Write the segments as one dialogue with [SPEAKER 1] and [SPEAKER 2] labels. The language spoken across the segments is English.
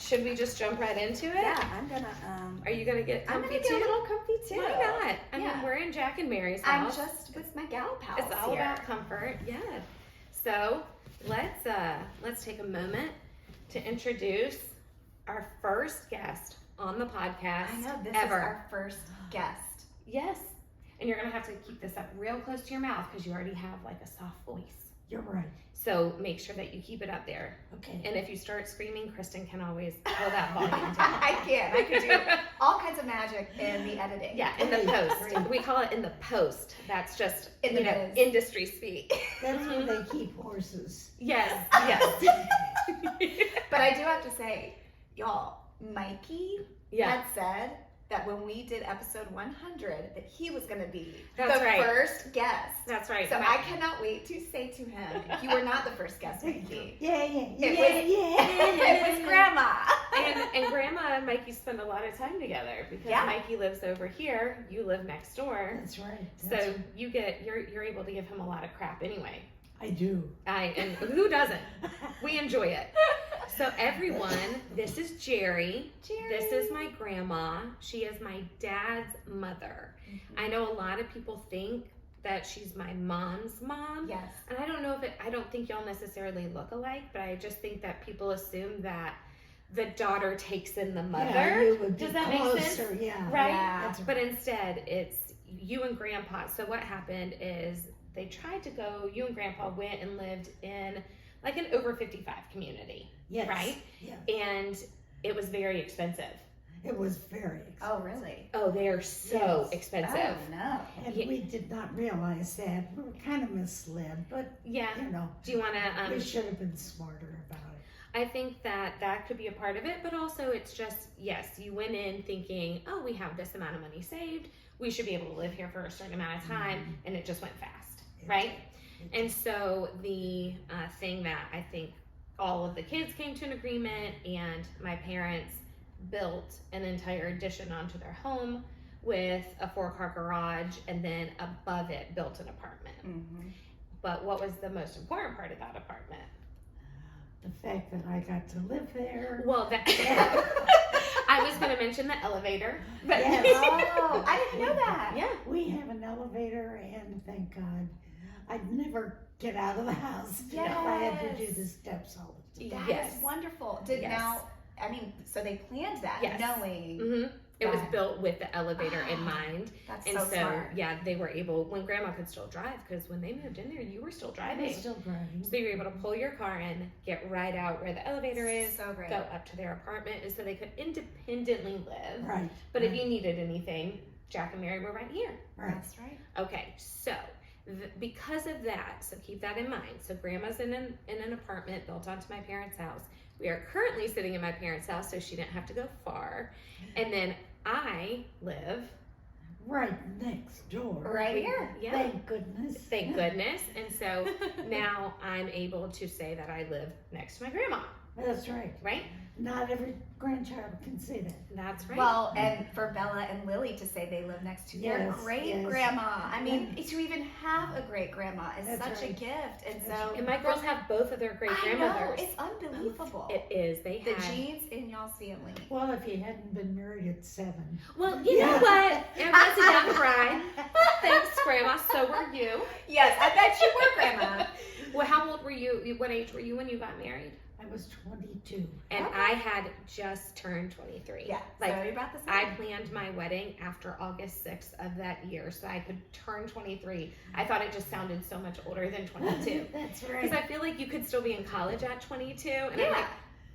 [SPEAKER 1] should we just jump right into it?
[SPEAKER 2] Yeah, I'm gonna.
[SPEAKER 1] Are you gonna get comfy
[SPEAKER 2] I'm gonna
[SPEAKER 1] too?
[SPEAKER 2] get a little comfy too.
[SPEAKER 1] Why not? I mean, we're in Jack and Mary's house.
[SPEAKER 2] I'm just with my gal pals.
[SPEAKER 1] It's all about comfort. Yeah. So let's take a moment to introduce our first guest on the podcast.
[SPEAKER 2] I know this
[SPEAKER 1] ever.
[SPEAKER 2] is our first guest.
[SPEAKER 1] Yes. And you're gonna have to keep this up real close to your mouth because you already have like a soft voice.
[SPEAKER 3] You're right.
[SPEAKER 1] So make sure that you keep it up there.
[SPEAKER 3] Okay.
[SPEAKER 1] And if you start screaming, Kristen can always pull that volume down.
[SPEAKER 2] I can do all kinds of magic in the editing.
[SPEAKER 1] Yeah, in the post. We call it in the post. That's just industry speak.
[SPEAKER 3] That's where they keep horses.
[SPEAKER 1] Yes.
[SPEAKER 2] But I do have to say, y'all, Mikey
[SPEAKER 1] Yeah.
[SPEAKER 2] had said that when we did episode 100 that he was going to be
[SPEAKER 1] That's
[SPEAKER 2] the
[SPEAKER 1] right.
[SPEAKER 2] first guest.
[SPEAKER 1] That's right.
[SPEAKER 2] So I cannot wait to say to him, you were not the first guest, Mikey.
[SPEAKER 3] Yeah.
[SPEAKER 2] It was Grandma.
[SPEAKER 1] And Grandma and Mikey spend a lot of time together because Mikey lives over here. You live next door.
[SPEAKER 3] That's right.
[SPEAKER 1] So you're able to give him a lot of crap anyway.
[SPEAKER 3] I do.
[SPEAKER 1] And who doesn't? We enjoy it. So everyone, this is Jerry. This is my grandma. She is my dad's mother. Mm-hmm. I know a lot of people think that she's my mom's mom.
[SPEAKER 2] Yes.
[SPEAKER 1] And I don't think y'all necessarily look alike, but I just think that people assume that the daughter takes in the mother.
[SPEAKER 3] Yeah, you would be
[SPEAKER 1] Does that
[SPEAKER 3] closer,
[SPEAKER 1] make sense?
[SPEAKER 3] Yeah.
[SPEAKER 1] Right?
[SPEAKER 2] Yeah.
[SPEAKER 1] But instead, it's you and Grandpa. So what happened is they tried to go, you and Grandpa went and lived in like an over 55 community.
[SPEAKER 3] Yes.
[SPEAKER 1] Right?
[SPEAKER 3] Yeah.
[SPEAKER 1] And it was very expensive.
[SPEAKER 3] It was very expensive.
[SPEAKER 2] Oh, really?
[SPEAKER 1] Oh, they are so expensive.
[SPEAKER 2] Oh, no.
[SPEAKER 3] And we did not realize that. We were kind of misled, but
[SPEAKER 1] Yeah.
[SPEAKER 3] you know.
[SPEAKER 1] Do you want to?
[SPEAKER 3] We should have been smarter about it.
[SPEAKER 1] I think that could be a part of it, but also it's just, yes, you went in thinking, oh, we have this amount of money saved. We should be able to live here for a certain amount of time, and it just went fast, right? And so the thing that I think all of the kids came to an agreement, and my parents built an entire addition onto their home with a 4-car garage, and then above it built an apartment.
[SPEAKER 2] Mm-hmm.
[SPEAKER 1] But what was the most important part of that apartment?
[SPEAKER 3] The fact that I got to live there.
[SPEAKER 1] Well, I was going to mention the elevator. But
[SPEAKER 2] Oh, I didn't know that.
[SPEAKER 1] Yeah.
[SPEAKER 3] We have an elevator, and thank God, I'd never get out of the house.
[SPEAKER 2] Yes.
[SPEAKER 3] I had to do the steps all the time.
[SPEAKER 2] That is wonderful. So they planned that knowing.
[SPEAKER 1] Mm-hmm. It was built with the elevator in mind.
[SPEAKER 2] That's
[SPEAKER 1] and so
[SPEAKER 2] smart.
[SPEAKER 1] yeah, they were able, when Grandma could still drive, because when they moved in there, you were still driving.
[SPEAKER 3] I was still driving.
[SPEAKER 1] So you were able to pull your car in, get right out where the elevator is,
[SPEAKER 2] So great.
[SPEAKER 1] go up to their apartment, and so they could independently live.
[SPEAKER 3] Right.
[SPEAKER 1] But if you needed anything, Jack and Mary were right here.
[SPEAKER 3] Right.
[SPEAKER 2] That's right.
[SPEAKER 1] Okay, so because of that, so keep that in mind. So Grandma's in an apartment built onto my parents' house. We are currently sitting in my parents' house, so she didn't have to go far. And then I live
[SPEAKER 3] right next door.
[SPEAKER 2] Right here.
[SPEAKER 1] Yeah.
[SPEAKER 3] Thank goodness.
[SPEAKER 1] Thank goodness. And so now I'm able to say that I live next to my grandma.
[SPEAKER 3] That's right.
[SPEAKER 1] Right?
[SPEAKER 3] Not every grandchild can say that.
[SPEAKER 1] That's right.
[SPEAKER 2] Well, and for Bella and Lily to say they live next to their great grandma. I mean, to even have a great grandma is such a gift. And so,
[SPEAKER 1] and my girls have both of their great grandmothers.
[SPEAKER 2] It's unbelievable.
[SPEAKER 1] It is. They
[SPEAKER 2] the
[SPEAKER 1] have
[SPEAKER 2] genes in y'all's family.
[SPEAKER 3] Well, if you hadn't been married at 7.
[SPEAKER 1] Well, you know what? It was a young bride. Thanks, Grandma. So were you.
[SPEAKER 2] Yes, I bet you were, Grandma.
[SPEAKER 1] Well, how old were you? What age were you when you got married?
[SPEAKER 3] I was 22.
[SPEAKER 1] And I had just turned 23.
[SPEAKER 2] Yeah,
[SPEAKER 1] like
[SPEAKER 2] so you're about the same.
[SPEAKER 1] I planned my wedding after August 6th of that year, so I could turn 23. I thought it just sounded so much older than 22.
[SPEAKER 3] That's right.
[SPEAKER 1] Because I feel like you could still be in college at 22, and I'm like,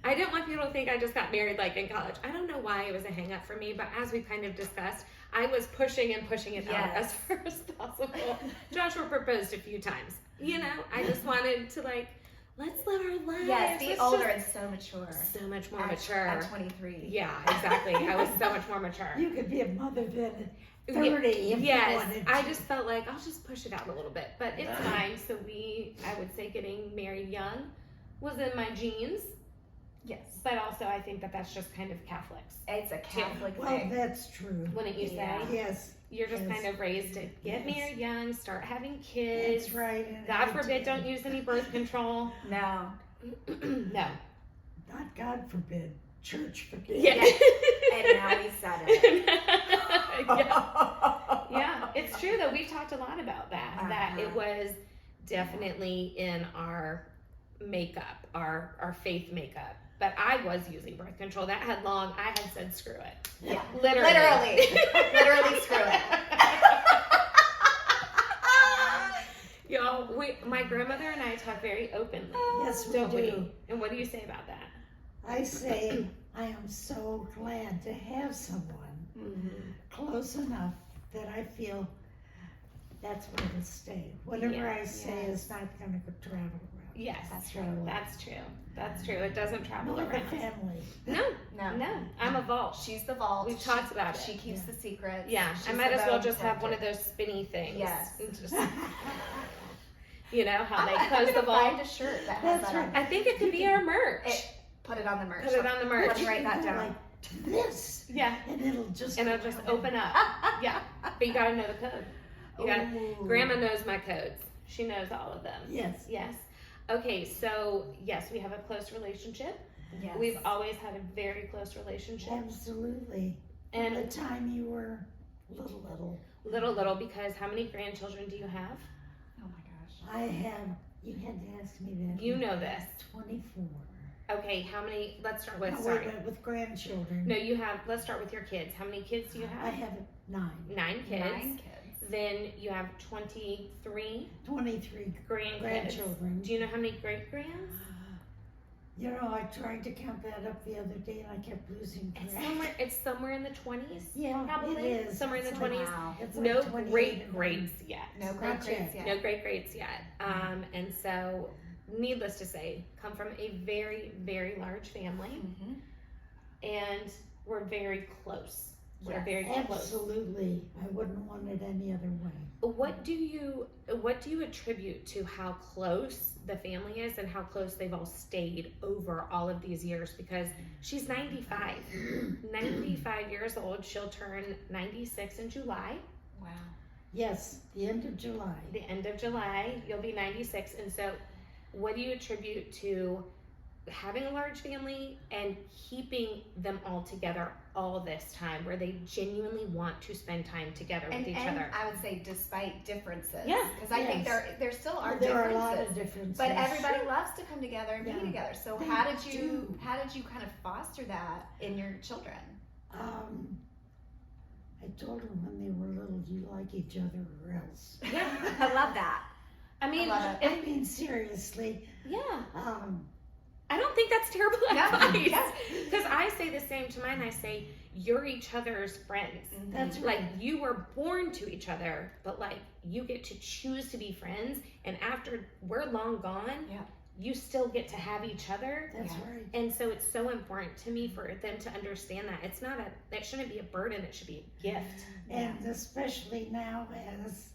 [SPEAKER 1] I didn't want people to think I just got married like in college. I don't know why it was a hang up for me, but as we kind of discussed, I was pushing it out as far as possible. Joshua proposed a few times. You know, I just wanted to let's live our lives.
[SPEAKER 2] Yes, be older and so mature.
[SPEAKER 1] So much more mature.
[SPEAKER 2] At 23.
[SPEAKER 1] Yeah, exactly. I was so much more mature.
[SPEAKER 3] You could be a mother then at 30 if you wanted to.
[SPEAKER 1] I just felt like I'll just push it out a little bit, but it's fine. So I would say getting married young was in my genes.
[SPEAKER 2] Yes.
[SPEAKER 1] But also I think that that's just kind of Catholics.
[SPEAKER 2] It's a Catholic
[SPEAKER 3] Well,
[SPEAKER 2] thing.
[SPEAKER 3] that's true.
[SPEAKER 1] Wouldn't you say?
[SPEAKER 3] Yes.
[SPEAKER 1] You're just kind of raised to get married young, start having kids.
[SPEAKER 3] That's right. And
[SPEAKER 1] God forbid, don't use any birth control.
[SPEAKER 2] No.
[SPEAKER 1] No.
[SPEAKER 3] Not God forbid. church for kids.
[SPEAKER 1] Yeah.
[SPEAKER 2] And now we said it.
[SPEAKER 1] Yeah, it's true though. We've talked a lot about that. That it was definitely in our makeup, our faith makeup. But I was using birth control. That had long. I had said screw it.
[SPEAKER 2] Yeah,
[SPEAKER 1] Literally,
[SPEAKER 2] literally screw it.
[SPEAKER 1] Y'all, my grandmother and I talk very openly.
[SPEAKER 3] Yes, we
[SPEAKER 1] Don't
[SPEAKER 3] do.
[SPEAKER 1] we? And what do you say about that?
[SPEAKER 3] I say I am so glad to have someone close enough that I feel that's where to stay. Whatever I say is not going to travel around.
[SPEAKER 1] Yes,
[SPEAKER 3] That's true.
[SPEAKER 1] that's true. That's true. It doesn't travel
[SPEAKER 3] Nor the
[SPEAKER 1] around.
[SPEAKER 3] family.
[SPEAKER 1] No,
[SPEAKER 2] No.
[SPEAKER 1] I'm a vault.
[SPEAKER 2] She's the vault.
[SPEAKER 1] We've talked about it.
[SPEAKER 2] She keeps the secrets.
[SPEAKER 1] Yeah,
[SPEAKER 2] She's
[SPEAKER 1] I might
[SPEAKER 2] the
[SPEAKER 1] as well
[SPEAKER 2] bone
[SPEAKER 1] just have one of
[SPEAKER 2] protector.
[SPEAKER 1] those spinny things.
[SPEAKER 2] Yes.
[SPEAKER 1] And just, you know how they
[SPEAKER 2] I'm
[SPEAKER 1] close the
[SPEAKER 2] gonna
[SPEAKER 1] vault.
[SPEAKER 2] find a shirt that has
[SPEAKER 3] That's
[SPEAKER 2] that on
[SPEAKER 3] right.
[SPEAKER 2] it.
[SPEAKER 1] I think it could be our merch.
[SPEAKER 2] Put it on the merch.
[SPEAKER 1] Put it on the merch.
[SPEAKER 2] Let's write that
[SPEAKER 3] You can go
[SPEAKER 2] down.
[SPEAKER 3] like to this,
[SPEAKER 1] Yeah,
[SPEAKER 3] and it'll just
[SPEAKER 1] open up. Yeah, but you gotta know the code. You gotta.
[SPEAKER 3] Ooh.
[SPEAKER 1] Grandma knows my codes. She knows all of them.
[SPEAKER 3] Yes.
[SPEAKER 1] Yes. Okay, so yes, we have a close relationship.
[SPEAKER 2] Yes.
[SPEAKER 1] We've always had a very close relationship.
[SPEAKER 3] Absolutely.
[SPEAKER 1] And
[SPEAKER 3] the time you were little.
[SPEAKER 1] little, because how many grandchildren do you have?
[SPEAKER 2] Oh my gosh.
[SPEAKER 3] I have. You had to ask me that.
[SPEAKER 1] You know this.
[SPEAKER 3] 24.
[SPEAKER 1] Okay, how many? Let's start with.
[SPEAKER 3] No,
[SPEAKER 1] Sorry.
[SPEAKER 3] wait, with grandchildren.
[SPEAKER 1] No, you have. Let's start with your kids. How many kids do you
[SPEAKER 3] I
[SPEAKER 1] have?
[SPEAKER 3] have 9.
[SPEAKER 1] 9 kids.
[SPEAKER 2] 9 kids.
[SPEAKER 1] Then you have 23
[SPEAKER 3] 23
[SPEAKER 1] grandkids.
[SPEAKER 3] grandchildren.
[SPEAKER 1] Do you know how many great grands?
[SPEAKER 3] You know, I tried to count that up the other day, and I kept losing track.
[SPEAKER 1] It's somewhere in the 20s.
[SPEAKER 3] Yeah,
[SPEAKER 1] Probably.
[SPEAKER 3] it is.
[SPEAKER 1] Somewhere in the
[SPEAKER 3] It's like-
[SPEAKER 1] 20s.
[SPEAKER 2] Wow.
[SPEAKER 3] It's
[SPEAKER 1] No
[SPEAKER 3] like 28
[SPEAKER 1] great
[SPEAKER 3] and
[SPEAKER 1] greats yet.
[SPEAKER 2] No great
[SPEAKER 3] Not
[SPEAKER 2] grades
[SPEAKER 3] yet.
[SPEAKER 2] yet.
[SPEAKER 1] No great greats yet. And so, needless to say, come from a very, very large family,
[SPEAKER 2] Mhm.
[SPEAKER 1] and we're very close. We're
[SPEAKER 2] Yes.
[SPEAKER 1] very close.
[SPEAKER 3] Absolutely. I wouldn't want it any other way.
[SPEAKER 1] What do you attribute to how close the family is and how close they've all stayed over all of these years? Because she's 95. 95 years old. She'll turn 96 in July.
[SPEAKER 2] Wow.
[SPEAKER 3] Yes, the end of July.
[SPEAKER 1] The end of July, you'll be 96. And so, what do you attribute to having a large family and keeping them all together all this time, where they genuinely want to spend time together with each
[SPEAKER 2] and
[SPEAKER 1] other?
[SPEAKER 2] I would say despite differences.
[SPEAKER 1] Yeah.
[SPEAKER 2] Because I think
[SPEAKER 3] Yes.
[SPEAKER 2] there still are
[SPEAKER 3] There are a
[SPEAKER 2] differences.
[SPEAKER 3] lot of differences.
[SPEAKER 2] But everybody loves to come together and
[SPEAKER 3] Yeah.
[SPEAKER 2] be together. So
[SPEAKER 3] They
[SPEAKER 2] how did
[SPEAKER 3] do.
[SPEAKER 2] you kind of foster that in your children?
[SPEAKER 3] I told them when they were little, you like each other or else.
[SPEAKER 1] Yeah.
[SPEAKER 2] I love that.
[SPEAKER 1] I mean,
[SPEAKER 2] love it.
[SPEAKER 3] I mean, seriously.
[SPEAKER 1] yeah.
[SPEAKER 3] Um,
[SPEAKER 1] I don't think that's terrible
[SPEAKER 2] No,
[SPEAKER 1] advice.
[SPEAKER 2] yeah.
[SPEAKER 1] Because I say the same to mine. I say, you're each other's friends.
[SPEAKER 3] That's
[SPEAKER 1] Like,
[SPEAKER 3] right.
[SPEAKER 1] you were born to each other, but like, you get to choose to be friends. And after we're long gone,
[SPEAKER 2] Yeah.
[SPEAKER 1] you still get to have each other.
[SPEAKER 3] That's
[SPEAKER 2] Yeah.
[SPEAKER 3] right.
[SPEAKER 1] And so it's so important to me for them to understand that it shouldn't be a burden. It should be a gift.
[SPEAKER 3] And especially now, as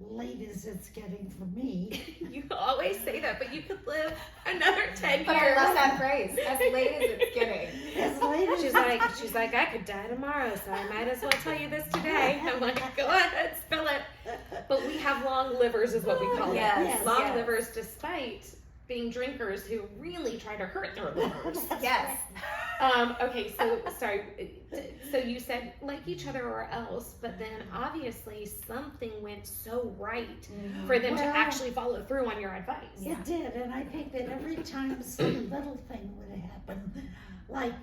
[SPEAKER 3] late as it's getting for me.
[SPEAKER 1] You always say that, but you could live another 10
[SPEAKER 2] But I
[SPEAKER 1] years.
[SPEAKER 2] love that phrase. As late as it's getting.
[SPEAKER 3] As late as
[SPEAKER 1] She's like, I could die tomorrow, so I might as well tell you this today. I'm like, go ahead, spill it. But we have long livers, is what we call
[SPEAKER 2] Yes,
[SPEAKER 1] it.
[SPEAKER 3] yes,
[SPEAKER 1] Long
[SPEAKER 2] yes.
[SPEAKER 1] livers, despite being drinkers who really try to hurt their livers.
[SPEAKER 3] That's
[SPEAKER 2] Yes.
[SPEAKER 1] Okay, so sorry. So you said like each other or else, but then obviously something went so right for them to
[SPEAKER 3] Well-
[SPEAKER 1] actually follow through on your advice.
[SPEAKER 2] Yeah.
[SPEAKER 3] It did, and I think that every time some little thing would happen, like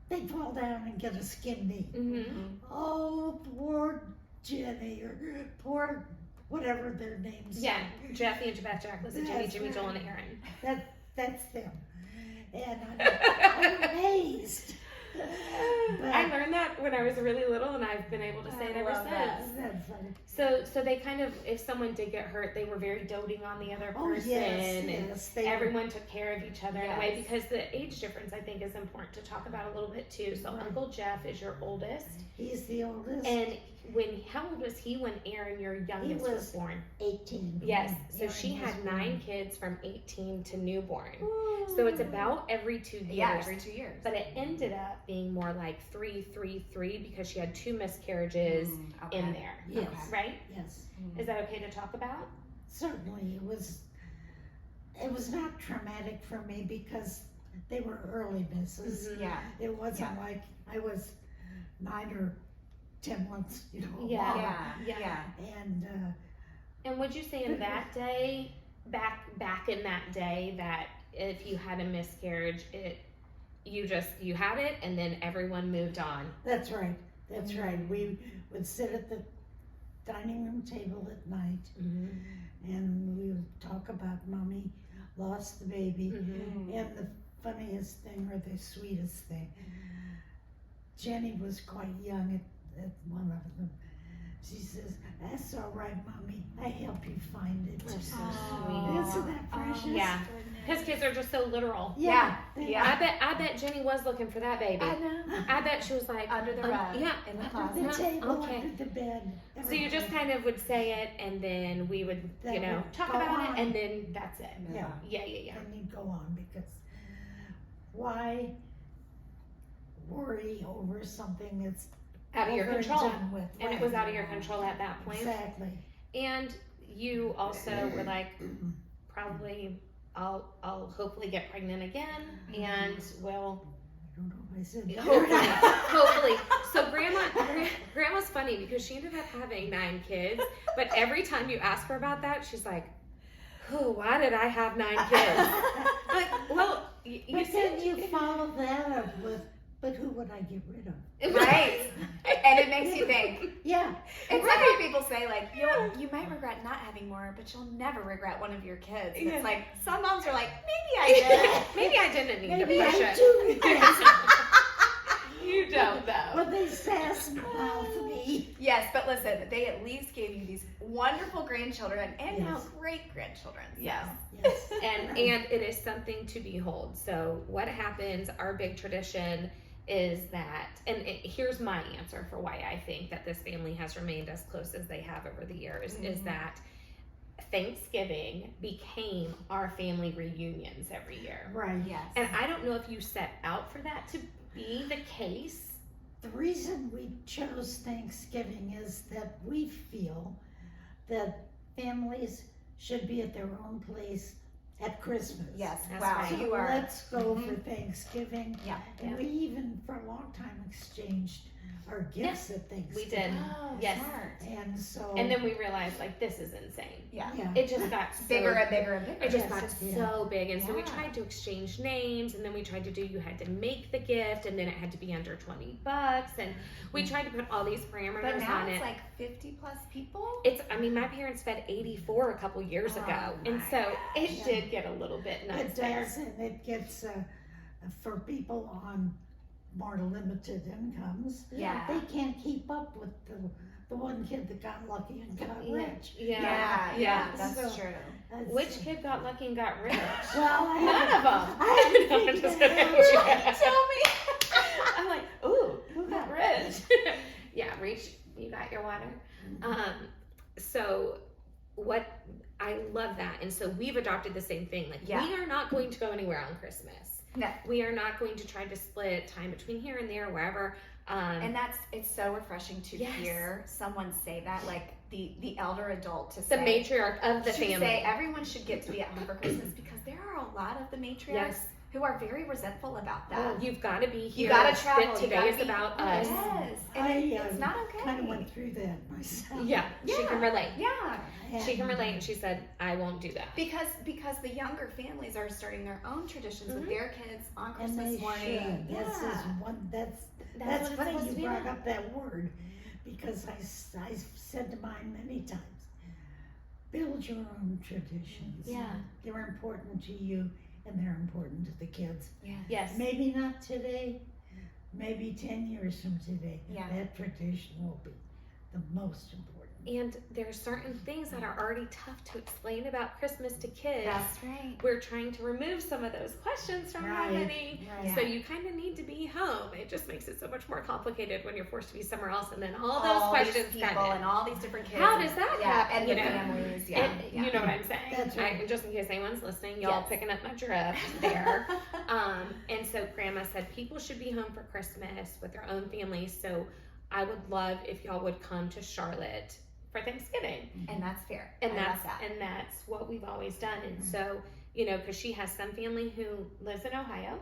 [SPEAKER 3] they'd fall down and get a skin knee.
[SPEAKER 1] Mm-hmm.
[SPEAKER 3] Oh, poor Jenny, or poor whatever their names
[SPEAKER 1] Yeah,
[SPEAKER 3] are.
[SPEAKER 1] Jeffy and Jack, Jimmy,
[SPEAKER 3] That's
[SPEAKER 1] Jimmy, Joel,
[SPEAKER 3] right.
[SPEAKER 1] and Aaron.
[SPEAKER 3] That's them. And I'm amazed.
[SPEAKER 1] I learned that when I was really little, and I've been able to say it
[SPEAKER 2] I
[SPEAKER 1] ever
[SPEAKER 2] love that.
[SPEAKER 1] since.
[SPEAKER 3] That's funny.
[SPEAKER 1] So they kind of, if someone did get hurt, they were very doting on the other
[SPEAKER 3] Oh,
[SPEAKER 1] person,
[SPEAKER 3] yes,
[SPEAKER 1] and
[SPEAKER 3] yes. They
[SPEAKER 1] everyone took care of each other in a way,
[SPEAKER 2] Yes.
[SPEAKER 1] because the age difference I think is important to talk about a little bit too. So
[SPEAKER 3] Right.
[SPEAKER 1] Uncle Jeff is your oldest,
[SPEAKER 3] He's the oldest.
[SPEAKER 1] and how old was he when Aaron, your youngest, was
[SPEAKER 3] was
[SPEAKER 1] born?
[SPEAKER 3] 18.
[SPEAKER 1] Yes, so
[SPEAKER 3] Aaron
[SPEAKER 1] she
[SPEAKER 3] was
[SPEAKER 1] had
[SPEAKER 3] born.
[SPEAKER 1] 9 kids from 18 to newborn. So it's about every 2 years.
[SPEAKER 2] Yeah, every 2 years.
[SPEAKER 1] But it ended up being more like 3, 3, 3 because she had 2 miscarriages
[SPEAKER 2] Okay.
[SPEAKER 1] in there.
[SPEAKER 3] Yes.
[SPEAKER 1] Right?
[SPEAKER 3] Yes.
[SPEAKER 1] Is that okay to talk about?
[SPEAKER 3] Certainly, it was not traumatic for me because they were early misses.
[SPEAKER 2] Yeah.
[SPEAKER 3] It wasn't like I was 9 or 10 months, along.
[SPEAKER 2] Yeah.
[SPEAKER 3] And
[SPEAKER 1] would you say in that day, back in that day, that if you had a miscarriage, you had it and then everyone moved on?
[SPEAKER 3] that's right. That's right. We would sit at the dining room table at night, and we would talk about Mommy lost the baby. And the funniest thing, or the sweetest thing, Jenny was quite young at one of them. She says, "That's all right, Mommy. I help you find it."
[SPEAKER 1] That's so
[SPEAKER 2] Aw.
[SPEAKER 3] Isn't that precious?
[SPEAKER 1] Yeah. Because kids are just so literal.
[SPEAKER 3] Yeah.
[SPEAKER 1] I bet Jenny was looking for that baby.
[SPEAKER 2] I know.
[SPEAKER 1] I bet she was like
[SPEAKER 2] Under the rug.
[SPEAKER 1] yeah.
[SPEAKER 2] In the
[SPEAKER 3] Under
[SPEAKER 2] closet.
[SPEAKER 3] the table,
[SPEAKER 1] Okay.
[SPEAKER 3] under the bed.
[SPEAKER 1] So you just kind of would say it, and then we would,
[SPEAKER 3] That would
[SPEAKER 1] talk
[SPEAKER 3] go
[SPEAKER 1] about
[SPEAKER 3] on.
[SPEAKER 1] it, and then that's it.
[SPEAKER 3] Yeah.
[SPEAKER 1] Yeah.
[SPEAKER 3] And you go on, because why worry over something that's
[SPEAKER 1] Out of your
[SPEAKER 3] over and
[SPEAKER 1] control.
[SPEAKER 3] done with?
[SPEAKER 1] And it
[SPEAKER 3] Right.
[SPEAKER 1] was out of your control at that point.
[SPEAKER 3] Exactly.
[SPEAKER 1] And you also were like, probably I'll hopefully get pregnant again, and we'll
[SPEAKER 3] I don't know if I said that.
[SPEAKER 1] hopefully. So grandma's funny because she ended up having 9 kids, but every time you ask her about that, she's like, "Oh, why did I have 9 kids?" Like, well, you
[SPEAKER 3] But
[SPEAKER 1] said
[SPEAKER 3] then you follow that up with, but who would I get rid of?
[SPEAKER 2] Right. And it makes you think.
[SPEAKER 3] Yeah.
[SPEAKER 2] It's like when people say, like, you might regret not having more, but you'll never regret one of your kids. And it's like, some moms are like, maybe I did.
[SPEAKER 1] Maybe I didn't need
[SPEAKER 3] Maybe
[SPEAKER 1] to push
[SPEAKER 3] I
[SPEAKER 1] it.
[SPEAKER 3] do regret.
[SPEAKER 1] You don't though.
[SPEAKER 3] Well, they sass mouth me.
[SPEAKER 2] Yes, but listen, they at least gave you these wonderful grandchildren and now
[SPEAKER 3] Yes.
[SPEAKER 2] great grandchildren.
[SPEAKER 1] Yes.
[SPEAKER 3] Yes.
[SPEAKER 1] And it is something to behold. So what happens, our big tradition is that, here's my answer for why I think that this family has remained as close as they have over the years, is that Thanksgiving became our family reunions every year.
[SPEAKER 3] Right.
[SPEAKER 2] Yes.
[SPEAKER 1] And I don't know if you set out for that to be the case.
[SPEAKER 3] The reason we chose Thanksgiving is that we feel that families should be at their own place at Christmas.
[SPEAKER 2] Yes.
[SPEAKER 1] That's
[SPEAKER 2] Wow.
[SPEAKER 1] right.
[SPEAKER 3] So
[SPEAKER 2] You are.
[SPEAKER 3] let's go for Thanksgiving.
[SPEAKER 2] Yeah.
[SPEAKER 3] And we even, for a long time, exchanged our gifts at Thanksgiving.
[SPEAKER 1] We did.
[SPEAKER 2] Oh,
[SPEAKER 1] Yes.
[SPEAKER 2] smart.
[SPEAKER 3] And so.
[SPEAKER 1] And then we realized, like, this is insane.
[SPEAKER 2] Yeah.
[SPEAKER 3] Yeah.
[SPEAKER 1] It just got so
[SPEAKER 2] Bigger and bigger and bigger.
[SPEAKER 1] It just
[SPEAKER 3] Yes,
[SPEAKER 1] got
[SPEAKER 3] yeah.
[SPEAKER 1] so big, and so we
[SPEAKER 2] Yeah.
[SPEAKER 1] tried to exchange names, and then we tried to do, you had to make the gift, and then it had to be under $20, and we tried to put all these parameters
[SPEAKER 2] But now
[SPEAKER 1] on
[SPEAKER 2] it's
[SPEAKER 1] it.
[SPEAKER 2] like 50 plus people.
[SPEAKER 1] My parents fed 84 a couple years ago, and
[SPEAKER 2] my
[SPEAKER 1] so it
[SPEAKER 3] gosh.
[SPEAKER 1] did get a little bit nuts
[SPEAKER 3] It
[SPEAKER 1] there.
[SPEAKER 3] does, and it gets, for people on more limited incomes,
[SPEAKER 2] Yeah.
[SPEAKER 3] they can't keep up with the one kid that got lucky and got rich.
[SPEAKER 2] Yeah. That's
[SPEAKER 3] So,
[SPEAKER 2] true.
[SPEAKER 3] That's-
[SPEAKER 1] Which kid got lucky and got rich?
[SPEAKER 3] Well, I
[SPEAKER 1] None
[SPEAKER 3] haven't-
[SPEAKER 1] of them.
[SPEAKER 3] I haven't
[SPEAKER 1] No, I'm
[SPEAKER 3] figured
[SPEAKER 1] just
[SPEAKER 3] that
[SPEAKER 1] kidding.
[SPEAKER 3] out.
[SPEAKER 2] Tell me.
[SPEAKER 1] I'm like, ooh, who got rich? Yeah, reach, you got your water. So I love that. And so we've adopted the same thing. Like,
[SPEAKER 2] Yeah.
[SPEAKER 1] we are not going to go anywhere on Christmas.
[SPEAKER 2] No.
[SPEAKER 1] We are not going to try to split time between here and there, wherever.
[SPEAKER 2] And it's so refreshing to
[SPEAKER 1] Yes.
[SPEAKER 2] hear someone say that, like the elder adult to
[SPEAKER 1] the
[SPEAKER 2] say.
[SPEAKER 1] matriarch of the
[SPEAKER 2] to
[SPEAKER 1] family.
[SPEAKER 2] say everyone should get to be at home for Christmas, because there are a lot of the matriarchs
[SPEAKER 1] Yes.
[SPEAKER 2] who are very resentful about that.
[SPEAKER 1] Oh, you've got to be here.
[SPEAKER 2] You gotta
[SPEAKER 1] That
[SPEAKER 2] travel.
[SPEAKER 1] Today
[SPEAKER 2] you gotta
[SPEAKER 1] is
[SPEAKER 2] be,
[SPEAKER 1] about us.
[SPEAKER 2] Yes, and
[SPEAKER 3] I
[SPEAKER 2] it's not okay.
[SPEAKER 3] kind of went through that myself.
[SPEAKER 1] Yeah, she
[SPEAKER 2] Yeah.
[SPEAKER 1] can relate.
[SPEAKER 2] Yeah,
[SPEAKER 1] She can relate, and she said, I won't do that.
[SPEAKER 2] because the younger families are starting their own traditions with their kids on
[SPEAKER 3] And
[SPEAKER 2] Christmas
[SPEAKER 3] they
[SPEAKER 2] morning.
[SPEAKER 3] should. This is
[SPEAKER 2] Yeah.
[SPEAKER 3] one. That's
[SPEAKER 1] what it's
[SPEAKER 3] funny
[SPEAKER 1] supposed to
[SPEAKER 3] you
[SPEAKER 1] be
[SPEAKER 3] brought
[SPEAKER 1] like.
[SPEAKER 3] up that word, because I've said to mine many times, build your own traditions.
[SPEAKER 1] Yeah.
[SPEAKER 3] They're important to you, and they're important to the kids.
[SPEAKER 1] Yes.
[SPEAKER 3] Maybe not today, maybe 10 years from today.
[SPEAKER 2] Yeah.
[SPEAKER 3] That tradition will be the most important.
[SPEAKER 1] And there are certain things that are already tough to explain about Christmas to kids.
[SPEAKER 2] That's right.
[SPEAKER 1] We're trying to remove some of those questions from
[SPEAKER 3] Right.
[SPEAKER 1] many.
[SPEAKER 2] Right.
[SPEAKER 1] So you kind of need to be home. It just makes it so much more complicated when you're forced to be somewhere else, and then all those
[SPEAKER 2] all these
[SPEAKER 1] questions
[SPEAKER 2] people
[SPEAKER 1] come in.
[SPEAKER 2] and all these different kids.
[SPEAKER 1] How does that
[SPEAKER 2] yeah,
[SPEAKER 1] happen?
[SPEAKER 2] and
[SPEAKER 1] You
[SPEAKER 2] the
[SPEAKER 1] know?
[SPEAKER 2] families. Yeah,
[SPEAKER 1] And
[SPEAKER 2] yeah.
[SPEAKER 1] you know what I'm saying?
[SPEAKER 3] That's right.
[SPEAKER 1] And just in case anyone's listening, y'all
[SPEAKER 2] Yes.
[SPEAKER 1] picking up my drift there. And so Grandma said people should be home for Christmas with their own families. So I would love if y'all would come to Charlotte for Thanksgiving.
[SPEAKER 2] And that's fair.
[SPEAKER 1] And
[SPEAKER 2] I
[SPEAKER 1] that's
[SPEAKER 2] love that.
[SPEAKER 1] and that's what we've always done. And so you know, because she has some family who lives in Ohio,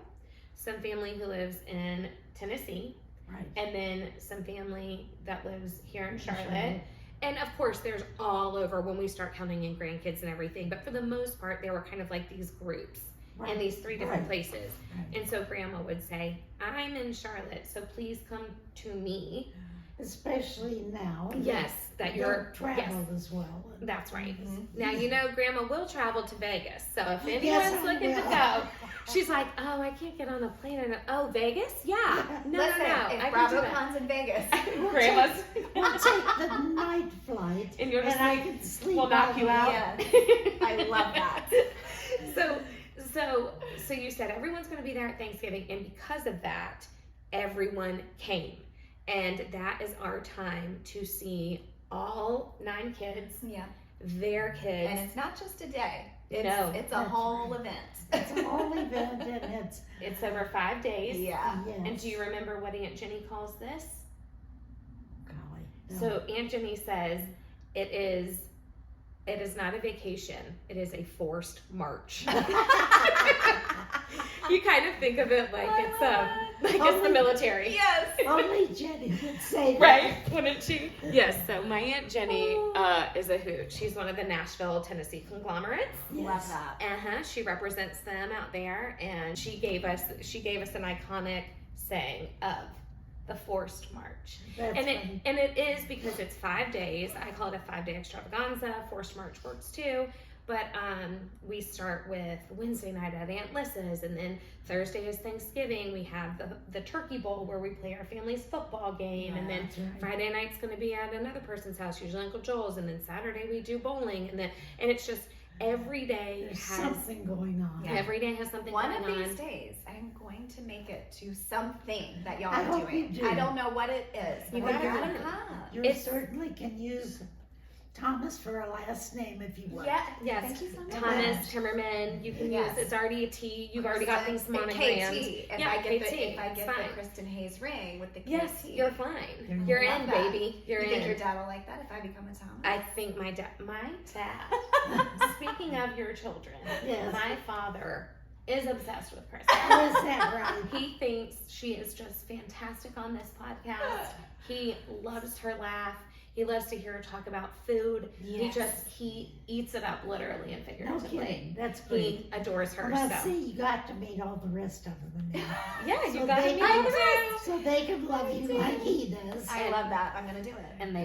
[SPEAKER 1] some family who lives in Tennessee,
[SPEAKER 3] Right.
[SPEAKER 1] and then some family that lives here in Charlotte. And of course, there's all over when we start counting in grandkids and everything. But for the most part, there were kind of like these groups in these 3 different places.
[SPEAKER 3] Right.
[SPEAKER 1] And so Grandma would say, I'm in Charlotte, so please come to me.
[SPEAKER 3] Especially now.
[SPEAKER 1] Yes, that you're
[SPEAKER 3] traveled as well.
[SPEAKER 1] That's right.
[SPEAKER 2] Mhm.
[SPEAKER 1] Now, you know, Grandma will travel to Vegas. So if anyone's
[SPEAKER 3] Yes, I
[SPEAKER 1] looking to
[SPEAKER 3] will.
[SPEAKER 1] go, she's like, oh, I can't get on a plane. And oh, Vegas? Yeah. No,
[SPEAKER 2] Listen,
[SPEAKER 1] no, no.
[SPEAKER 2] if
[SPEAKER 1] I can do that.
[SPEAKER 2] BravoCon's in Vegas.
[SPEAKER 1] Grandma's.
[SPEAKER 3] We'll take the night flight,
[SPEAKER 1] And you're just
[SPEAKER 3] I
[SPEAKER 1] like,
[SPEAKER 3] can sleep.
[SPEAKER 1] we'll knock
[SPEAKER 3] all
[SPEAKER 1] you
[SPEAKER 3] night.
[SPEAKER 1] out.
[SPEAKER 2] Yes. I love that.
[SPEAKER 1] So you said everyone's going to be there at Thanksgiving, and because of that, everyone came. And that is our time to see all 9 kids,
[SPEAKER 2] Yeah.
[SPEAKER 1] their kids.
[SPEAKER 2] And it's not just a day. It's,
[SPEAKER 1] No.
[SPEAKER 2] it's a
[SPEAKER 3] That's
[SPEAKER 2] whole
[SPEAKER 3] right.
[SPEAKER 2] event.
[SPEAKER 3] It's a whole event, and
[SPEAKER 1] It's over 5 days.
[SPEAKER 2] Yeah.
[SPEAKER 3] yes.
[SPEAKER 1] And do you remember what Aunt Jenny calls this?
[SPEAKER 3] Golly, no.
[SPEAKER 1] So Aunt Jenny says it is not a vacation, it is a forced march. You kind of think of it like it's the military.
[SPEAKER 2] Yes.
[SPEAKER 3] Only Jenny would say that.
[SPEAKER 1] Right, wouldn't she? Yes, so my Aunt Jenny is a hoot. She's one of the Nashville, Tennessee conglomerates.
[SPEAKER 3] Yes.
[SPEAKER 2] Love that.
[SPEAKER 1] She represents them out there, and she gave us an iconic saying of the forced march.
[SPEAKER 3] That's funny.
[SPEAKER 1] And it is because it's 5 days. I call it a 5-day extravaganza. Forced march works too. But we start with Wednesday night at Aunt Lissa's, and then Thursday is Thanksgiving. We have the turkey bowl where we play our family's football game, and then
[SPEAKER 3] That's right.
[SPEAKER 1] Friday night's going to be at another person's house, usually Uncle Joel's, and then Saturday we do bowling, and it's just every day
[SPEAKER 3] There's
[SPEAKER 1] has
[SPEAKER 3] something going on.
[SPEAKER 2] Yeah.
[SPEAKER 1] every day has something
[SPEAKER 2] One
[SPEAKER 1] going
[SPEAKER 2] of
[SPEAKER 1] on.
[SPEAKER 2] these days, I'm going to make it to something that y'all
[SPEAKER 3] I
[SPEAKER 2] are
[SPEAKER 3] hope
[SPEAKER 2] doing.
[SPEAKER 3] you do.
[SPEAKER 2] I don't know what it is.
[SPEAKER 1] You
[SPEAKER 2] but
[SPEAKER 1] gotta
[SPEAKER 2] I gotta
[SPEAKER 1] come.
[SPEAKER 2] come.
[SPEAKER 3] You
[SPEAKER 1] It's-
[SPEAKER 3] certainly can use Thomas for a last name if you want.
[SPEAKER 2] Yeah.
[SPEAKER 1] Yes.
[SPEAKER 2] Thank you so much.
[SPEAKER 1] Thomas Timmerman, you can
[SPEAKER 2] Yes.
[SPEAKER 1] use. It's already a T. You've already got things
[SPEAKER 2] And
[SPEAKER 1] monogrammed.
[SPEAKER 2] KT. If
[SPEAKER 1] Yeah,
[SPEAKER 2] I get
[SPEAKER 1] KT,
[SPEAKER 2] if I
[SPEAKER 1] it's
[SPEAKER 2] get
[SPEAKER 1] fine.
[SPEAKER 2] the Kristen Hayes ring with the KT.
[SPEAKER 1] Yes, you're fine.
[SPEAKER 3] There you
[SPEAKER 1] You're
[SPEAKER 2] go.
[SPEAKER 1] in,
[SPEAKER 2] Love that.
[SPEAKER 1] baby. You're
[SPEAKER 2] You think your
[SPEAKER 1] in.
[SPEAKER 2] dad will like that if I become a Thomas?
[SPEAKER 1] I think my dad. Speaking of your children,
[SPEAKER 3] Yes.
[SPEAKER 1] my father is obsessed with Kristen.
[SPEAKER 3] Oh, is that right?
[SPEAKER 1] He thinks she is just fantastic on this podcast. He loves her laugh. He loves to hear her talk about food.
[SPEAKER 2] Yes.
[SPEAKER 1] He eats it up literally and
[SPEAKER 3] No
[SPEAKER 1] figuratively.
[SPEAKER 3] kidding. That's great.
[SPEAKER 1] He adores her.
[SPEAKER 3] Well,
[SPEAKER 1] so
[SPEAKER 3] see, you got to meet all the rest of them now.
[SPEAKER 1] yeah,
[SPEAKER 3] So
[SPEAKER 1] you got to
[SPEAKER 3] they
[SPEAKER 1] meet
[SPEAKER 3] can-
[SPEAKER 1] all the rest.
[SPEAKER 3] So they can love you like he does.
[SPEAKER 2] I love that. I'm gonna do it.
[SPEAKER 1] And